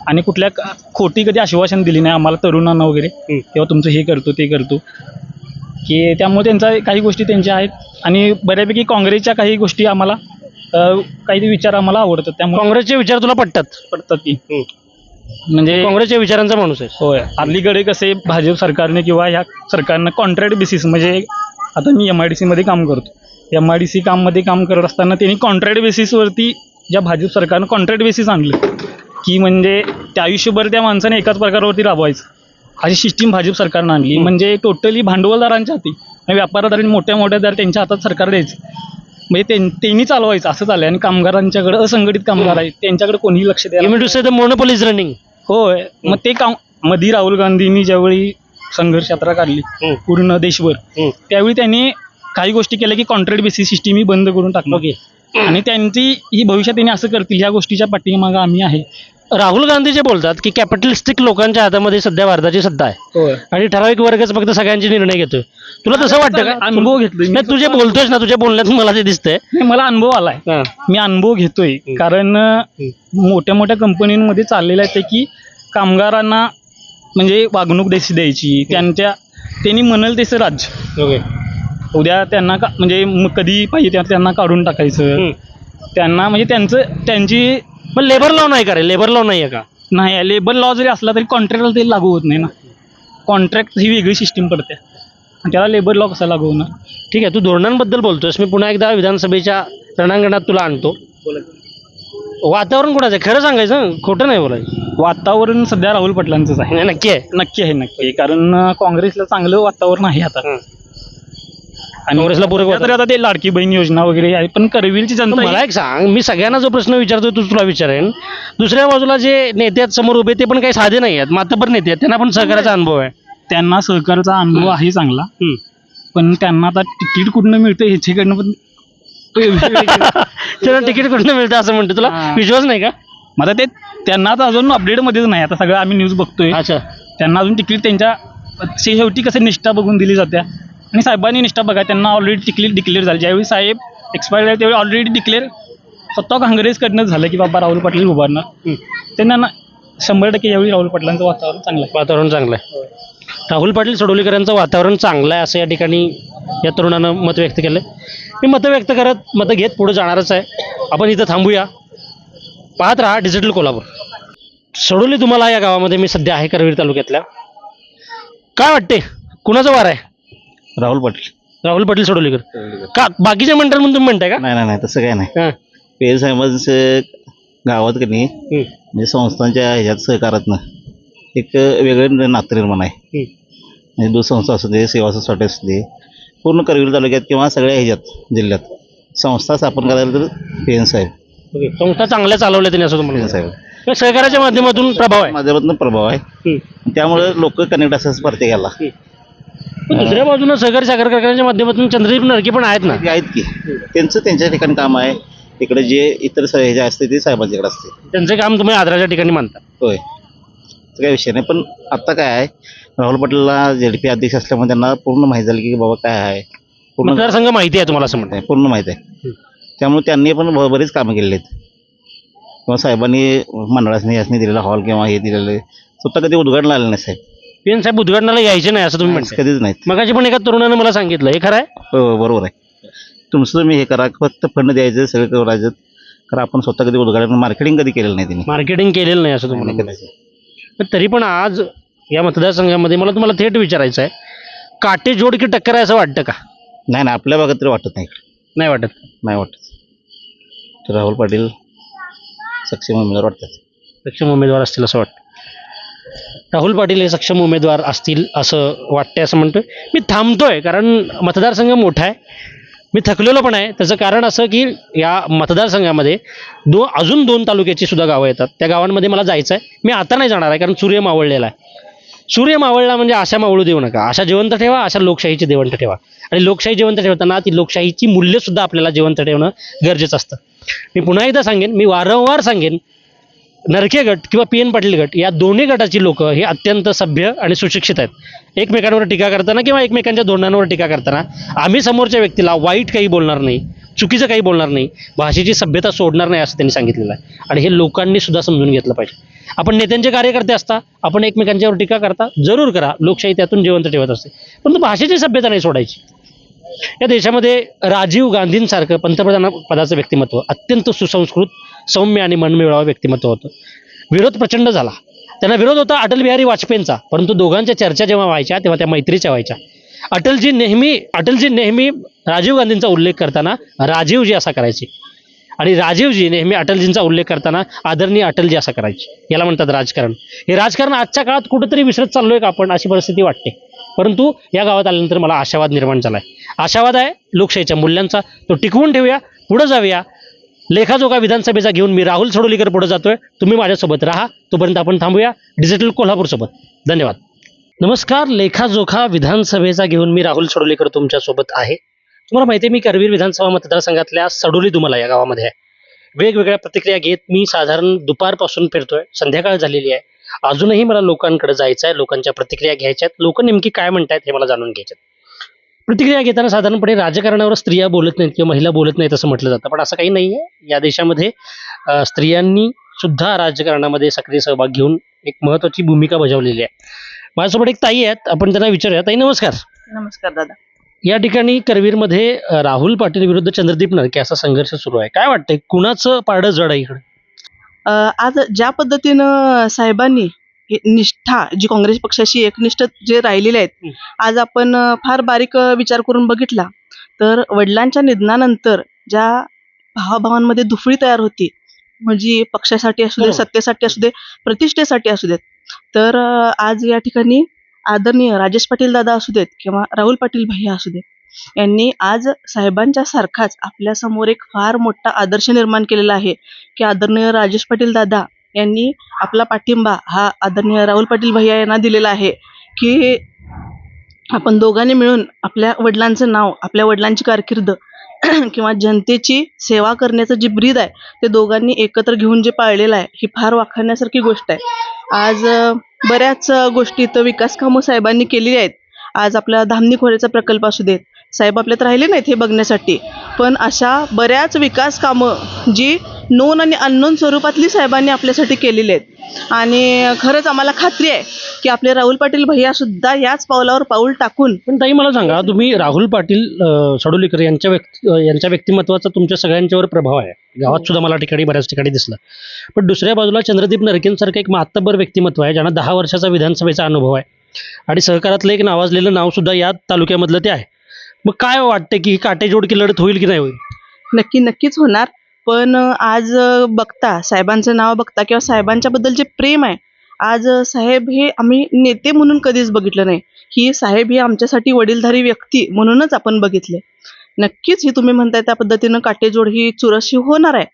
आणि कुठल्या खोटी कधी आश्वासन दिली नाही आम्हाला तरुणांना वगैरे, तेव्हा तुमचं हे करतो ते करतो की, त्यामुळे त्यांचा काही गोष्टी त्यांच्या आहेत. आणि बऱ्यापैकी काँग्रेसच्या काही गोष्टी आम्हाला काही विचार आम्हाला आवडतात, त्यामुळे काँग्रेसचे विचार तुला पटतात ती म्हणजे काँग्रेसच्या विचारांचा माणूस आहे. होय. अलीकडे कसे भाजप सरकारने किंवा ह्या सरकारनं कॉन्ट्रॅक्ट बेसिस, म्हणजे आता मी MIDC मध्ये काम करतो, MIDC मध्ये काम करत असताना त्यांनी कॉन्ट्रॅक्ट बेसिसवरती ज्या भाजप सरकारनं कॉन्ट्रॅक्ट बेसिस आणलं की म्हणजे त्या आयुष्यभर त्या माणसाने एकाच प्रकारावरती राबवायचं, अशी सिस्टीम भाजप सरकारनं आणली. म्हणजे टोटली भांडवलदारांच्या हाती, व्यापारदारांनी मोठ्या दर त्यांच्या हातात सरकार द्यायचं, म्हणजे त्यांनी चालवायचं असं चाललंय. आणि कामगारांच्याकडे असंघटित कामगार आहेत, त्यांच्याकडे कोणीही लक्ष द्यायला. Monopoly is running. होय. मग ते काम मध्ये राहुल गांधींनी ज्यावेळी संघर्ष यात्रा काढली पूर्ण देशभर, त्यावेळी त्यांनी काही गोष्टी केल्या की कॉन्ट्रॅक्ट बेसिस सिस्टीम ही बंद करून टाकली. आणि त्यांची ही भविष्यात त्यांनी असं करतील ह्या गोष्टीच्या पाठीमागं आम्ही आहे. राहुल गांधी जे बोलतात की कॅपिटलिस्टिक लोकांच्या हातामध्ये सध्या भारताची सत्ता आहे आणि ठराविक वर्गच फक्त सगळ्यांचे निर्णय घेतोय. तुला तसं वाटतं का? अनुभव घेतलोय नाही, तू जे बोलतोयस ना, तुझ्या बोलण्यात मला ते दिसतंय. मला अनुभव आलाय, मी अनुभव घेतोय. कारण मोठ्या मोठ्या कंपनीमध्ये चाललेलं आहे ते की कामगारांना म्हणजे वागणूक द्यायची, त्यांनी म्हणाल तसं राज्य. उद्या त्यांना म्हणजे कधी पाहिजे त्यांना काढून टाकायचं, त्यांना म्हणजे त्यांची लेबर लॉ नाही का रे? लेबर लॉ नाही आहे का? नाही, लेबर लॉ जरी असला तरी कॉन्ट्रॅक्टला ते लागू होत नाही ना. कॉन्ट्रॅक्ट ही वेगळी सिस्टीम पडते आणि त्याला लेबर लॉ कसा लागू होणार? ठीक आहे, तू धोरणांबद्दल बोलतोयस, मी पुन्हा एकदा विधानसभेच्या रणांगणात तुला आणतो. वातावरण कोणाचं आहे? खरं सांगायचं, खोटं नाही बोलायचं. वातावरण सध्या राहुल पाटलांचंच आहे. नक्की आहे? नक्की आहे. कारण काँग्रेसला चांगलं वातावरण आहे आता, आणि काँग्रेसला पूरक तर आता ते लाडकी बहीण योजना वगैरे आहे. पण करवीरची जनता, मला एक सांग, मी सगळ्यांना जो प्रश्न विचारतोय तो तुला विचारेन. दुसऱ्या बाजूला जे नेते आहेत समोर उभे, ते पण काही साधे नाही आहेत, मातबर नेते आहेत, त्यांना पण सहकार्याचा अनुभव आहे. त्यांना सहकार्याचा अनुभव आहे चांगला, पण त्यांना आता तिकीट कुठनं मिळतं ह्याच्याकडनं पण त्यांना तिकीट कुठनं मिळतं असं म्हणतो. तुला विश्वास नाही का? मग ते त्यांना आता अजून अपडेटमध्येच नाही. आता सगळं आम्ही न्यूज बघतोय. अच्छा, त्यांना अजून तिकीट त्यांच्या शेवटी कसं निष्ठा बघून दिली जाते, आणि साहेबांनी निष्ठा बघा, त्यांना ऑलरेडी तिकीट डिक्लेअर झाली. ज्यावेळी साहेब एक्सपायर झाले त्यावेळी ऑलरेडी डिक्लेअर स्वतः काँग्रेसकडनंच झालं की बाबा राहुल पाटील उभारणार. त्यांना 100% यावेळी राहुल पाटलांचं वातावरण चांगलं आहे. वातावरण चांगलं आहे. राहुल पाटील सडोलीकरांचं वातावरण चांगलं आहे असं या ठिकाणी या तरुणानं मत व्यक्त केलं. मी मतं व्यक्त करत मतं घेत पुढे जाणारच आहे. आपण इथं थांबूया. पाहत राहा डिजिटल कोल्हापूर. सडोली तुम्हाला या गावामध्ये मी सध्या आहे, करवीर तालुक्यातल्या. काय वाटते, कुणाचं वार आहे? राहुल पाटील. राहुल पाटील सडोलीकर का? बाकीचे म्हणतात म्हणून तुम्ही म्हणताय का? नाही तसं काय नाही. पेन साहेबांचं गावात की नाही म्हणजे संस्थांच्या ह्याच्यात सहकारातनं एक वेगळं नातं निर्माण आहे. म्हणजे दूध संस्था असू दे, सेवा सोसायटी असू दे, पूर्ण करवीर तालुक्यात किंवा सगळ्या ह्याच्यात जिल्ह्यात संस्था स्थापन करायला तर पेन साहेब. संस्था चांगल्या चालवल्या त्यांनी असं तुम्हाला साहेब. सहकाराच्या माध्यमातून प्रभाव आहे. त्यामुळे लोक कनेक्ट असतात प्रत्येकाला. दुसऱ्या बाजूला सहकारी साखर कारखान्याच्या माध्यमातून चंद्रदीप नरके पण आहेत ना. आहेत की त्यांचं त्यांच्या ठिकाणी काम आहे. इकडे जे इतर हे असते ते साहेबांच्याकडे असते. त्यांचं काम तुम्ही आदराच्या ठिकाणी मानता? होय, काही विषय नाही. पण आता काय आहे, राहुल पाटीलला ZP अध्यक्ष असल्यामुळे त्यांना पूर्ण माहिती झाली की बाबा काय आहे, पूर्ण मतदारसंघ माहिती आहे तुम्हाला असं म्हणताय? पूर्ण माहिती आहे. त्यामुळे त्यांनी पण बरीच कामं केलेली आहेत. किंवा साहेबांनी मंडळाने यासनी दिलेला हॉल किंवा हे दिलेलं स्वतः कधी उद्घाटन आलेलं नाही. साहेब पीएन साहेब उद्घाटनाला यायचे नाही असं तुम्ही म्हणता? कधीच नाहीत. मगाशी पण एका तरुणानं मला सांगितलं, हे खरं आहे? हो बरोबर आहे. तुमचं तुम्ही हे करा, फक्त फंड द्यायचं, सगळं करायचं. कारण आपण स्वतः कधी उद्घाटन मार्केटिंग कधी केलेलं नाही. त्यांनी मार्केटिंग केलेलं नाही असं तुम्हाला म्हणायचं. पण तरी पण आज या मतदारसंघामध्ये मला तुम्हाला थेट विचारायचं आहे, काटे जोड की टक्कर आहे असं वाटतं का? नाही आपल्या भागात तरी वाटत नाही. नाही वाटत. तर राहुल पाटील सक्षम उमेदवार वाटतात. सक्षम उमेदवार असतील असं वाटतं. राहुल पाटील हे सक्षम उमेदवार असतील असं वाटतंय असं म्हणतोय. मी थांबतोय कारण मतदारसंघ मोठा आहे, मी थकलेलो पण आहे. त्याचं कारण असं की या मतदारसंघामध्ये अजून 2 तालुक्याची सुद्धा गावं येतात. त्या गावांमध्ये मला जायचं आहे. मी आता नाही जाणार आहे कारण सूर्य मावळलेला आहे. सूर्य मावळला म्हणजे आशा मावळू देऊ नका. आशा जिवंत ठेवा, आशा लोकशाहीची जिवंत ठेवा. आणि लोकशाही जिवंत ठेवताना ती लोकशाहीची मूल्यसुद्धा आपल्याला जिवंत ठेवणं गरजेचं असतं. मी पुन्हा एकदा सांगेन, मी वारंवार सांगेन, नरके गट किंवा पी एन पाटील गट या दोन्ही गटाची लोक हे अत्यंत सभ्य आणि सुशिक्षित आहेत. एकमेकांवर टीका करताना किंवा एकमेकांच्या धोरणांवर टीका करताना आम्ही समोरच्या व्यक्तीला वाईट काही बोलणार नाही, चुकीचं काही बोलणार नाही, भाषेची सभ्यता सोडणार नाही असं त्यांनी सांगितलेलं आहे. आणि हे लोकांनी सुद्धा समजून घेतलं पाहिजे. आपण नेत्यांचे कार्यकर्ते असता, आपण एकमेकांच्यावर टीका करता, जरूर करा, लोकशाही त्यातून जिवंत ठेवत असते, परंतु भाषेची सभ्यता नाही सोडायची. या देशामध्ये राजीव गांधींसारखं पंतप्रधान पदाचं व्यक्तिमत्व अत्यंत सुसंस्कृत, सौम्य आणि मनमिळावं व्यक्तिमत्व होतं. विरोध प्रचंड झाला. त्यांना विरोध होता अटल बिहारी वाजपेयींचा, परंतु दोघांच्या चर्चा जेव्हा व्हायच्या तेव्हा त्या मैत्रीच्या व्हायच्या. अटलजी नेहमी राजीव गांधींचा उल्लेख करताना राजीवजी असा करायचे आणि राजीवजी नेहमी अटलजींचा उल्लेख करताना आदरणीय अटलजी असा करायचे. याला म्हणतात राजकारण. हे राजकारण आजच्या काळात कुठेतरी विसरत चाललोय का आपण, अशी परिस्थिती वाटते. परंतु या गावात आल्यानंतर मला आशावाद निर्माण झालाय. आशावाद आहे लोकशाहीच्या मूल्यांचा, तो टिकवून ठेवूया, पुढे जाऊया. लेखाजोखा विधानसभेचा घेऊन मी राहुल सडोलीकर पुढे जातोय. तुम्ही माझ्यासोबत राहा. तोपर्यंत आपण थांबूया डिजिटल कोल्हापूर सोबत. धन्यवाद. नमस्कार. लेखाजोखा विधानसभेचा घेऊन मी राहुल सडोलीकर तुमच्यासोबत आहे. तुम्हाला माहिती आहे मी करवीर विधानसभा मतदारसंघातल्या सडोली दुमला या गावामध्ये आहे. वेगवेगळ्या प्रतिक्रिया घेत मी साधारण दुपारपासून फिरतोय. संध्याकाळ झालेली आहे. अजूनही मला लोकांकडे जायचं आहे, लोकांच्या प्रतिक्रिया घ्यायच्या आहेत, लोक नेमकी काय म्हणतात हे मला जाणून घ्यायचे. प्रतिक्रिया घेताना साधारणपणे राजकारणावर स्त्रिया बोलत नाहीत किंवा महिला बोलत नाहीत असं म्हटलं जातं, पण असं काही नाही आहे. या देशामध्ये स्त्रियांनी सुद्धा राजकारणामध्ये सक्रिय सहभाग घेऊन एक महत्त्वाची भूमिका बजावलेली आहे. माझ्यासोबत एक ताई आहेत, आपण त्यांना विचारूया. ताई नमस्कार. नमस्कार दादा. या ठिकाणी करवीरमध्ये राहुल पाटील विरुद्ध चंद्रदीप नरके असा संघर्ष सुरू आहे. काय वाटतंय, कुणाचं पारडं जड आहे इकडे? आज ज्या पद्धतीनं साहेबांनी निष्ठा जी काँग्रेस पक्षाशी एकनिष्ठ जे राहिलेले आहेत, आज आपण फार बारीक विचार करून बघितला तर वडिलांच्या निधनानंतर ज्या भावाभावांमध्ये दुफळी तयार होती, म्हणजे पक्षासाठी असू दे, सत्तेसाठी असू दे, प्रतिष्ठेसाठी असू देत, तर आज या ठिकाणी आदरणीय राजेश पाटील दादा असू देत किंवा राहुल पाटील भैया असू देत, यांनी आज साहेबांच्या सारखाच आपल्या समोर एक फार मोठा आदर्श निर्माण केलेला आहे की आदरणीय राजेश पाटील दादा यांनी आपला पाठिंबा हा आदरणीय राहुल पाटील भैया यांना दिलेला आहे की आपण दोघांनी मिळून आपल्या वडिलांचं नाव, आपल्या वडिलांची कारकीर्द किंवा जनतेची सेवा करण्याचं जी ब्रीद आहे ते दोघांनी एकत्र घेऊन जे पाळलेलं आहे ही फार वाखाणण्यासारखी गोष्ट आहे. आज बऱ्याच गोष्टी इथं विकास कामं साहेबांनी केलेली आहेत. आज आपला धामणी खोऱ्याचा प्रकल्प असू देत, साहेब आपल्यात राहिले नाहीत हे बघण्यासाठी, पण अशा बऱ्याच विकास कामं जी नोन आणि अननोन स्वरूपातली साहेबांनी आपल्यासाठी केलेली आहेत. आणि खरंच आम्हाला खात्री आहे की आपले राहुल पाटील भैया सुद्धा याच पावलावर पाऊल टाकून. पण ताई मला सांगा, तुम्ही राहुल पाटील सडोलीकर यांच्या व्यक्तिमत्वाचा तुमच्या सगळ्यांच्यावर प्रभाव आहे. गावात सुद्धा मला बऱ्याच ठिकाणी दिसलं. पण दुसऱ्या बाजूला चंद्रदीप नरकेंसारखं एक मातब्बर व्यक्तिमत्व आहे, ज्यांना 10 वर्षाचा विधानसभेचा अनुभव आहे आणि सहकारातलं एक नावाजलेलं नाव सुद्धा या तालुक्यामधलं ते आहे. मग काय वाटतं की ही काटेजोड की लढत होईल की नाही होईल? नक्कीच होणार. पण आज बघता साहेबांचं नाव बघता किंवा साहेबांच्याबद्दल जे प्रेम आहे, आज साहेब हे आम्ही नेते म्हणून कधीच बघितलं नाही. ही साहेब ही आमच्यासाठी वडीलधारी व्यक्ती म्हणूनच आपण बघितले. नक्कीच ही तुम्ही म्हणताय त्या पद्धतीनं काटेजोड ही चुरशी होणार आहे.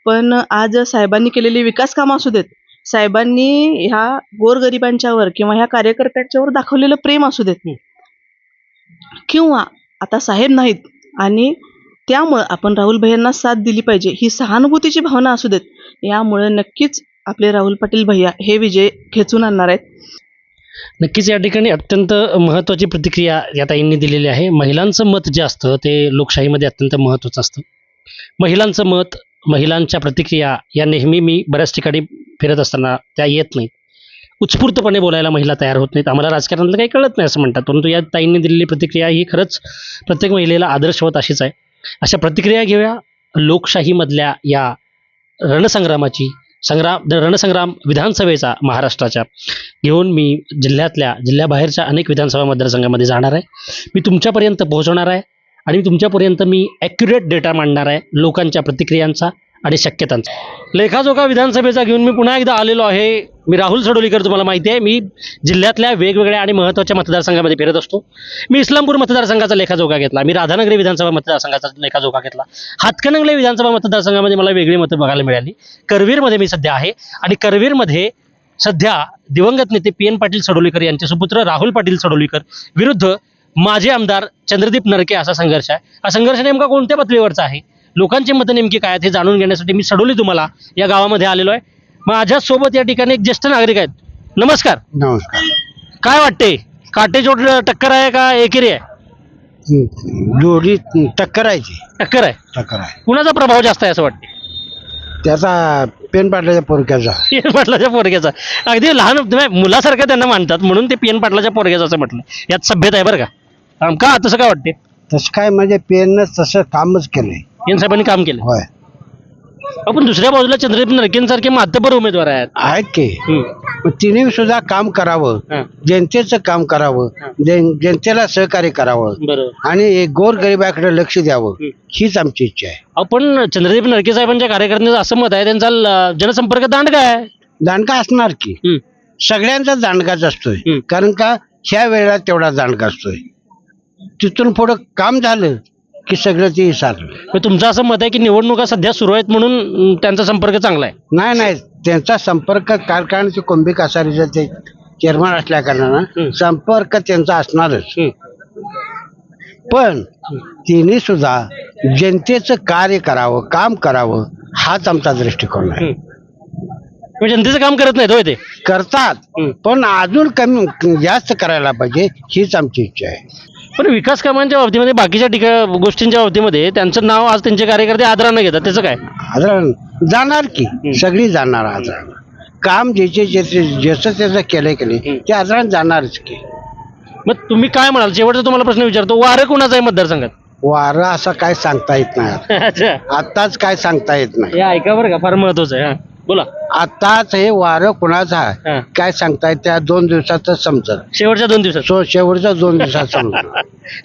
पण आज साहेबांनी केलेली विकास कामं असू देत, साहेबांनी ह्या गोरगरिबांच्यावर किंवा ह्या कार्यकर्त्यांच्यावर दाखवलेलं प्रेम असू देत, किंवा आता साहेब नाहीत आणि त्यामुळं आपण राहुल भैयांना साथ दिली पाहिजे ही सहानुभूतीची भावना असू देत, यामुळे नक्कीच आपले राहुल पाटील भैया हे विजय खेचून आणणार आहेत. नक्कीच या ठिकाणी अत्यंत महत्त्वाची प्रतिक्रिया या ताईंनी दिलेली आहे. महिलांचं मत जे असतं ते लोकशाहीमध्ये अत्यंत महत्त्वाचं असतं. महिलांचं मत, महिलांच्या प्रतिक्रिया या नेहमी मी बऱ्याच ठिकाणी फिरत असताना त्या येत नाहीत. उत्स्फूर्तपणे बोलायला महिला तयार होत नाहीत. आम्हाला राजकारणातलं काही कळत नाही असं म्हणतात, परंतु या ताईंनी दिलेली प्रतिक्रिया ही खरंच प्रत्येक महिलेला आदर्शवत अशीच आहे. अशा प्रतिक्रिया घेऊया. लोकशाहीमधल्या या रणसंग्राम विधानसभेचा महाराष्ट्राच्या घेऊन मी जिल्ह्याबाहेरच्या अनेक विधानसभा मतदारसंघामध्ये जाणार आहे. मी तुमच्यापर्यंत पोहोचवणार आहे आणि तुमच्यापर्यंत मी ॲक्युरेट डेटा मांडणार आहे लोकांच्या प्रतिक्रियांचा आणि शक्यतांचा. लेखाजोखा विधानसभेचा घेऊन मी पुन्हा एकदा आलेलो आहे. मी राहुल सडोलीकर. तुम्हाला माहिती आहे मी जिल्ह्यातल्या वेगवेगळ्या आणि महत्त्वाच्या मतदारसंघामध्ये फिरत असतो. मी इस्लामपूर मतदारसंघाचा लेखाजोखा घेतला, मी राधानगरी विधानसभा मतदारसंघाचा लेखाजोखा घेतला, हातकणंगले विधानसभा मतदारसंघामध्ये मला वेगळी मतं बघायला मिळाली. करवीरमध्ये मी सध्या आहे आणि करवीरमध्ये सध्या दिवंगत नेते PN पाटील सडोलीकर यांचे सुपुत्र राहुल पाटील सडोलीकर विरुद्ध माजी आमदार चंद्रदीप नरके असा संघर्ष आहे. हा संघर्ष नेमका कोणत्या पातळीवरचा आहे, लोकांची मतं नेमकी काय आहेत हे जाणून घेण्यासाठी मी सडोली तुम्हाला या गावामध्ये आलेलो आहे. माझ्या सोबत या ठिकाणी एक ज्येष्ठ नागरिक आहेत. नमस्कार. नमस्कार. काय वाटते, काटेजोड टक्कर आहे का एकेरी आहे? जोडी टक्कर आहे ती. टक्कर आहे. टक्कर आहे. कुणाचा प्रभाव जास्त आहे असं वाटते? त्याचा पेन पाटलाच्या पोरक्याचा. पीएन पाटलाच्या पोरग्याचा. अगदी लहान मुलासारखं त्यांना मानतात म्हणून ते पीएन पाटलाच्या पोरग्याचं असं म्हटलं. यात सभ्यता आहे बरं का? का तसं काय वाटते? तसं काय म्हणजे पेननं तसं कामच केलंय. पीएन साहेबांनी काम केलं. होय. आपण दुसऱ्या बाजूला चंद्रदीप नरकेंसारखे मातबर उमेदवार आहेत. की मग तिने सुद्धा काम करावं, जनतेचं काम करावं, जनतेला सहकार्य करावं बरोबर. आणि गोरगरिबाकडे लक्ष द्यावं हीच आमची इच्छा आहे. आपण चंद्रदीप नरके साहेबांच्या कार्यकर्त्यांचं असं मत आहे त्यांचा जनसंपर्क दांडगा आहे. दांडगा असणार की सगळ्यांचा दांडगाच असतोय, कारण का ह्या वेळेला तेवढा दांडगा असतोय. तिथून पुढं काम झालं की सगळं ते सारलं. तुमचं असं मत आहे की निवडणुका सध्या सुरू आहेत म्हणून त्यांचा संपर्क चांगला आहे? नाही, त्यांचा संपर्क कारखान्याचे कुंभी कासारीचं ते चेअरमन असल्या कारणानं संपर्क त्यांचा असणारच. पण तिने सुद्धा जनतेचं कार्य करावं, काम करावं हाच आमचा दृष्टिकोन आहे. जनतेचं काम करत नाहीत होय? ते करतात, पण अजून कमी जास्त करायला पाहिजे हीच आमची इच्छा आहे. पण विकास कामांच्या बाबतीमध्ये बाकीच्या गोष्टींच्या बाबतीमध्ये त्यांचं नाव आज त्यांचे कार्यकर्ते आदरानं घेतात, त्याचं काय? आदरण जाणार की सगळी जाणार आदरण. काम ज्याचं त्याचं केलंय की नाही ते आदरण जाणारच की. मग तुम्ही काय म्हणाल? शेवटचा तुम्हाला प्रश्न विचारतो, वारं कुणाचं आहे मतदारसंघात? वारं असं काय सांगता येत नाही. अच्छा, आताच काय सांगता येत नाही. हे ऐका बरं का, फार महत्वाचं आहे. बोला. आताच हे वारं कुणाचं आहे काय सांगता येत त्या 2 दिवसातच समजत. शेवटच्या 2 दिवसात? शेवटच्या 2 दिवसात समजत.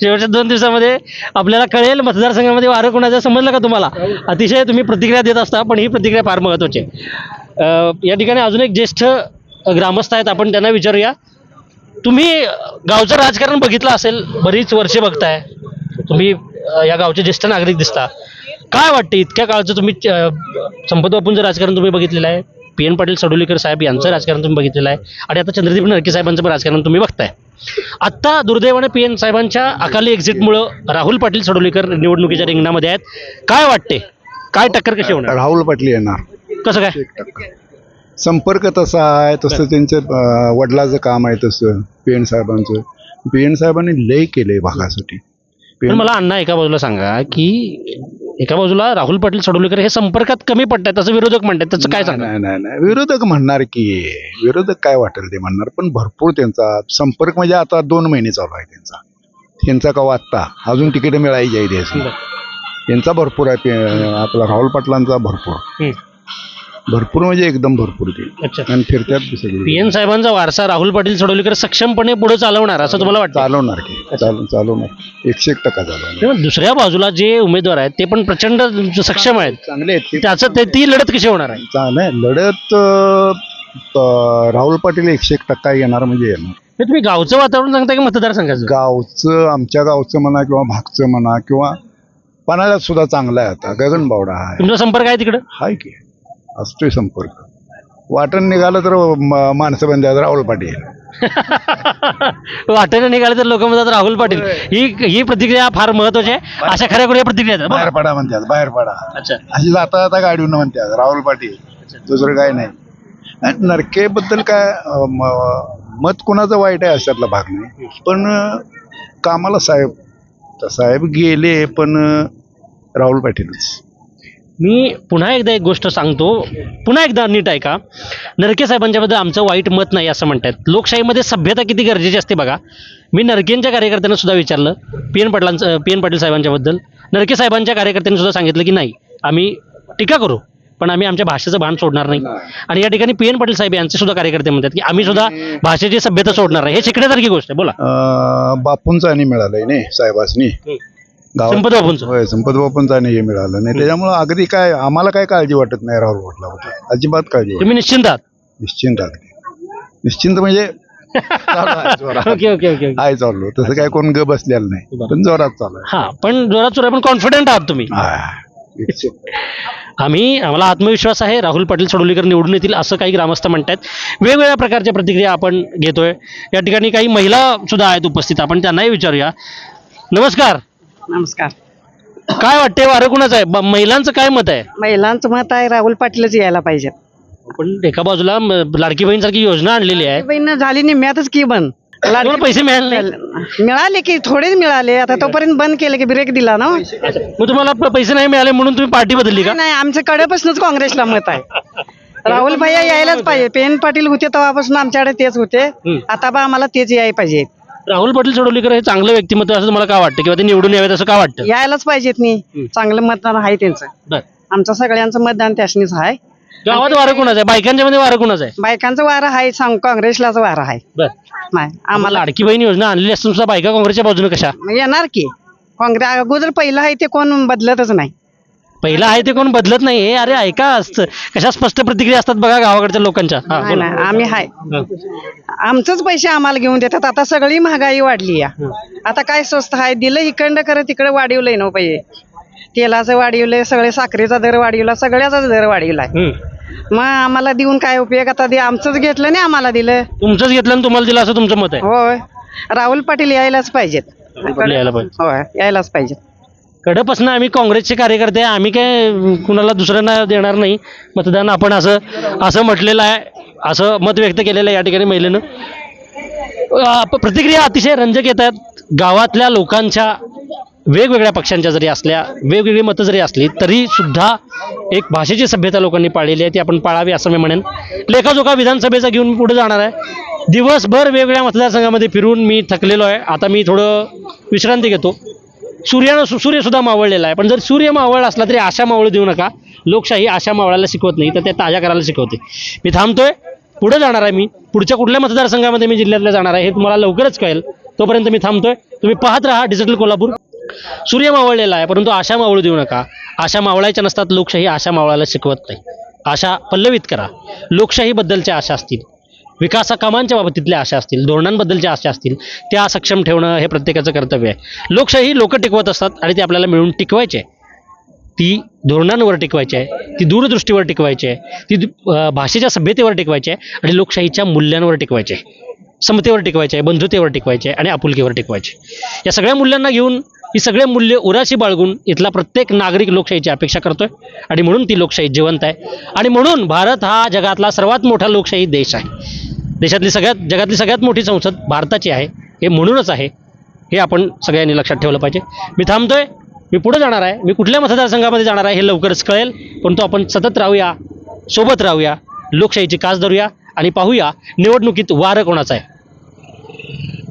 शेवटच्या 2 दिवसामध्ये आपल्याला कळेल मतदारसंघामध्ये वारं कुणाचं. समजलं का तुम्हाला? अतिशय तुम्ही प्रतिक्रिया देत असता, पण ही प्रतिक्रिया फार महत्वाची आहे. या ठिकाणी अजून एक ज्येष्ठ ग्रामस्थ आहेत, आपण त्यांना विचारूया. तुम्ही गावचं राजकारण बघितलं असेल, बरीच वर्षे बघताय तुम्ही, या गावचे ज्येष्ठ नागरिक दिसता. काय वाटतं इतक्या काळचं तुम्ही संपत बापूंचं राजकारण तुम्ही बघितलेलं आहे, पीएन पाटील सडोलीकर साहेब यांचं राजकारण तुम्ही बघितलेलं आहे, आणि आता चंद्रदीप नरके साहेबांचं पण राजकारण तुम्ही बघताय. आत्ता दुर्दैवाने पीएन साहेबांच्या अकाली एक्झिटमुळं राहुल पाटील सडोलीकर निवडणुकीच्या रिंगणामध्ये आहेत. काय वाटते, काय टक्कर कशी होणार? राहुल पाटील येणार. कसं काय? संपर्क तसा आहे, तसं त्यांच्या वडिलाचं काम आहे, तसं पीएन साहेबांचं. पीएन साहेबांनी लय केलंय भागासाठी. पण मला अण्णा एका बाजूला सांगा की एका बाजूला राहुल पाटील सडोलीकर हे संपर्कात कमी पडतात असं विरोधक म्हणतात, त्याचं काय सांगा? नाही, विरोधक म्हणणार की विरोधक काय वाटेल ते म्हणणार, पण भरपूर त्यांचा संपर्क म्हणजे आता 2 महिने चालू आहे त्यांचा का वाटता अजून तिकीट मिळायची आहे त्याची. त्यांचा भरपूर आहे, आपला राहुल पाटलांचा भरपूर म्हणजे एकदम भरपूर ते. आणि फिरत्यात पीएन साहेबांचा वारसा राहुल पाटील सडोलीकर सक्षमपणे पुढे चालवणार असं तुम्हाला वाटतं? चालवणार की चालवणार 101% चालवणार. दुसऱ्या बाजूला जे उमेदवार आहेत ते पण प्रचंड सक्षम आहेत, चांगले आहेत. त्याचं ती लढत कशी होणार आहे? चांगलं लढत राहुल पाटील 101% येणार म्हणजे येणार. तुम्ही गावचं वातावरण सांगता की मतदारसंघाचं? गावचं, आमच्या गावचं म्हणा किंवा भागचं म्हणा किंवा पन्हाळ्यात सुद्धा चांगला आहे. आता गगनबावडा आहे. तुमचा संपर्क आहे तिकडं? हाय की असतोय संपर्क. वाटण निघालं तर माणसं बंद राहुल पाटील. वाटेने निघाले तर लोक म्हणतात राहुल पाटील. ही प्रतिक्रिया फार महत्वाची आहे. अशा खऱ्या खुऱ्या प्रतिक्रिया बाहेर पडा म्हणतात, बाहेर पडा. अच्छा, अशी जाता जाता गाडीवरून म्हणतात राहुल पाटील, दुसरं काय नाही. नरकेबद्दल काय मत कुणाचं वाईट आहे अशातला भाग नाही, पण कामाला साहेब गेले, पण राहुल पाटीलच. मी पुन्हा एकदा एक गोष्ट सांगतो, पुन्हा एकदा नीट ऐका. नरके साहेबांच्याबद्दल आमचं वाईट मत नाही असं म्हणतात. लोकशाहीमध्ये सभ्यता किती गरजेची असते बघा. मी नरकेंच्या कार्यकर्त्यांना सुद्धा विचारलं पीएन पाटील साहेबांच्याबद्दल. नरके साहेबांच्या कार्यकर्त्यांनी सुद्धा सांगितलं की नाही, आम्ही टीका करू पण आम्ही आमच्या भाषेचं भान सोडणार नाही. आणि या ठिकाणी पीएन पाटील साहेब यांचे सुद्धा कार्यकर्ते म्हणतात की आम्ही सुद्धा भाषेची सभ्यता सोडणार नाही. हे शिकण्यासारखी गोष्ट आहे. बोला. बापूंचं आणि मिळालंय नाही साहेबांनी, संपत बापूंचं. होय, संपत बापूंचा नाही हे मिळालं नाही, त्याच्यामुळे अगदी काय आम्हाला काय काळजी वाटत नाही राहुल पाटलाबद्दल, अजिबात काळजी. तुम्ही निश्चिंत आहात? निश्चिंत म्हणजे ओके ओके ओके आहे चाललो, तसं काय कोण ग बसलेलं नाही, पण जोरात चालू आहे. हा, पण जोरात चोरा, पण कॉन्फिडंट आहात तुम्ही? आम्हाला आत्मविश्वास आहे राहुल पाटील सडोलीकर निवडून येतील असं काही ग्रामस्थ म्हणतात. वेगवेगळ्या प्रकारच्या प्रतिक्रिया आपण घेतोय. या ठिकाणी काही महिला सुद्धा आहेत उपस्थित, आपण त्यांनाही विचारूया. नमस्कार. नमस्कार. काय वाटते वारं कुणाचं आहे? महिलांचं काय मत आहे? महिलांचं मत आहे राहुल पाटीलच यायला पाहिजे. पण एका बाजूला लाडकी बहीण सारखी योजना आणलेली आहे, बहीण झाली निम्म्यातच की बंद. तुम्हाला पैसे मिळाले नाही? मिळाले की थोडेच मिळाले, आता तोपर्यंत बंद केलं की ब्रेक दिला ना. मग तुम्हाला पैसे नाही मिळाले म्हणून तुम्ही पार्टी बदलली का? नाही, आमच्या कडेपासूनच काँग्रेसला मत आहे. राहुल भैया यायलाच पाहिजे. पेन पाटील होते तेव्हापासून आमच्याकडे तेच होते, आता बा आम्हाला तेच यायला पाहिजे. राहुल पाटील सडोलीकर हे चांगलं व्यक्तिमत्व असं तुम्हाला का वाटतं, किंवा ते निवडून यावेत असं का वाटतं? यायलाच पाहिजेत नाही, चांगलं मतदान आहे त्यांचं. बरं. आमचं सगळ्यांचं मतदान त्यासनीच आहे. गावात वारं कोणाचं आहे, बायकांच्या मध्ये वारं कोणाचं आहे? बायकांचं वारं आहे, काँग्रेसलाच वारं आहे. बरं. नाही आम्हाला लाडकी बहीण योजना आणलेली असून सुद्धा बायका काँग्रेसच्या बाजूने कशा? येणार की काँग्रेस अगोदर पहिलं आहे ते कोण बदलतच नाही. पहिला आहे ते कोण बदलत नाही. हे अरे ऐका, कशा स्पष्ट प्रतिक्रिया असतात बघा गावाकडच्या लोकांच्या. हा, नाही बोला. नाही, आम्ही हाय. आमचंच पैसे आम्हाला घेऊन देतात. आता सगळी महागाई वाढली या. आता काय स्वस्त आहे, दिलं इकडं करत तिकडे वाढवलंय ना पाहिजे. तेलाचं वाढवलंय, सगळे साखरेचा दर वाढवला, सगळ्याचा दर वाढवलाय. मग आम्हाला देऊन काय उपयोग? आता ते आमचंच घेतलं नाही, आम्हाला दिलं. तुमचंच घेतलं आणि तुम्हाला दिलं असं तुमचं मत आहे? होय, राहुल पाटील यायलाच पाहिजेत. यायला पाहिजे. होय, यायलाच पाहिजेत. कडपासून आम्ही काँग्रेसचे कार्यकर्ते, आम्ही काय कुणाला दुसऱ्यांना देणार नाही मतदान. आपण असं म्हटलेलं आहे, असं मत व्यक्त केलेलं आहे या ठिकाणी महिलेनं. प्रतिक्रिया अतिशय रंजक येत आहेत. गावातल्या लोकांच्या वेगवेगळ्या पक्षांच्या जरी असल्या, वेगवेगळी मतं जरी असली तरी सुद्धा एक भाषेची सभ्यता लोकांनी पाळलेली आहे, ती आपण पाळावी असं मी म्हणेन. लेखाजोखा विधानसभेचा घेऊन मी पुढे जाणार आहे. दिवसभर वेगवेगळ्या मतदारसंघामध्ये फिरून मी थकलेलो आहे. आता मी थोडं विश्रांती घेतो. सूर्य सुद्धा मावळलेला आहे, पण जर सूर्य मावळला असला तरी आशा मावळू देऊ नका. लोकशाही आशा मावळायला शिकवत नाही, तर ते ताज्या करायला शिकवते. मी थांबतोय, पुढे जाणार आहे. मी पुढच्या कुठल्या मतदारसंघामध्ये मी जिल्ह्यातल्या जाणार आहे हे तुम्हाला लवकरच कळेल. तोपर्यंत मी थांबतोय. तुम्ही पाहत राहा डिजिटल कोल्हापूर. सूर्य मावळलेला आहे, परंतु आशा मावळू देऊ नका. आशा मावळायच्या नसतात. लोकशाही आशा मावळायला शिकवत नाही. आशा पल्लवित करा. लोकशाहीबद्दलच्या आशा असतील, विकासा कामांच्या बाबतीतल्या आशा असतील, धोरणांबद्दलच्या आशा असतील, त्या सक्षम ठेवणं हे प्रत्येकाचं कर्तव्य आहे. लोकशाही लोक टिकवत असतात आणि ते आपल्याला मिळून टिकवायचे आहे. ती धोरणांवर टिकवायची आहे, ती दूरदृष्टीवर टिकवायची आहे, ती भाषेच्या सभ्यतेवर टिकवायची आहे आणि लोकशाहीच्या मूल्यांवर टिकवायची आहे. समतेवर टिकवायचे आहे, बंधुतेवर टिकवायचे आहे आणि आपुलकीवर टिकवायचे. या सगळ्या मूल्यांना घेऊन, ही सगळे मूल्य उराशी बाळगून इथला प्रत्येक नागरिक लोकशाहीची अपेक्षा करतोय आणि म्हणून ती लोकशाही जिवंत आहे. आणि म्हणून भारत हा जगातला सर्वात मोठा लोकशाही देश आहे. जगातली सगळ्यात मोठी संसद भारताची आहे. हे म्हणूनच आहे, हे आपण सगळ्यांनी लक्षात ठेवलं पाहिजे. मी थांबतोय, मी पुढे जाणार आहे. मी कुठल्या मतदारसंघामध्ये जाणार आहे हे लवकरच कळेल. परंतु आपण सतत राहूया, सोबत राहूया, लोकशाहीची कास धरूया आणि पाहूया निवडणुकीत वारं कोणाचं आहे.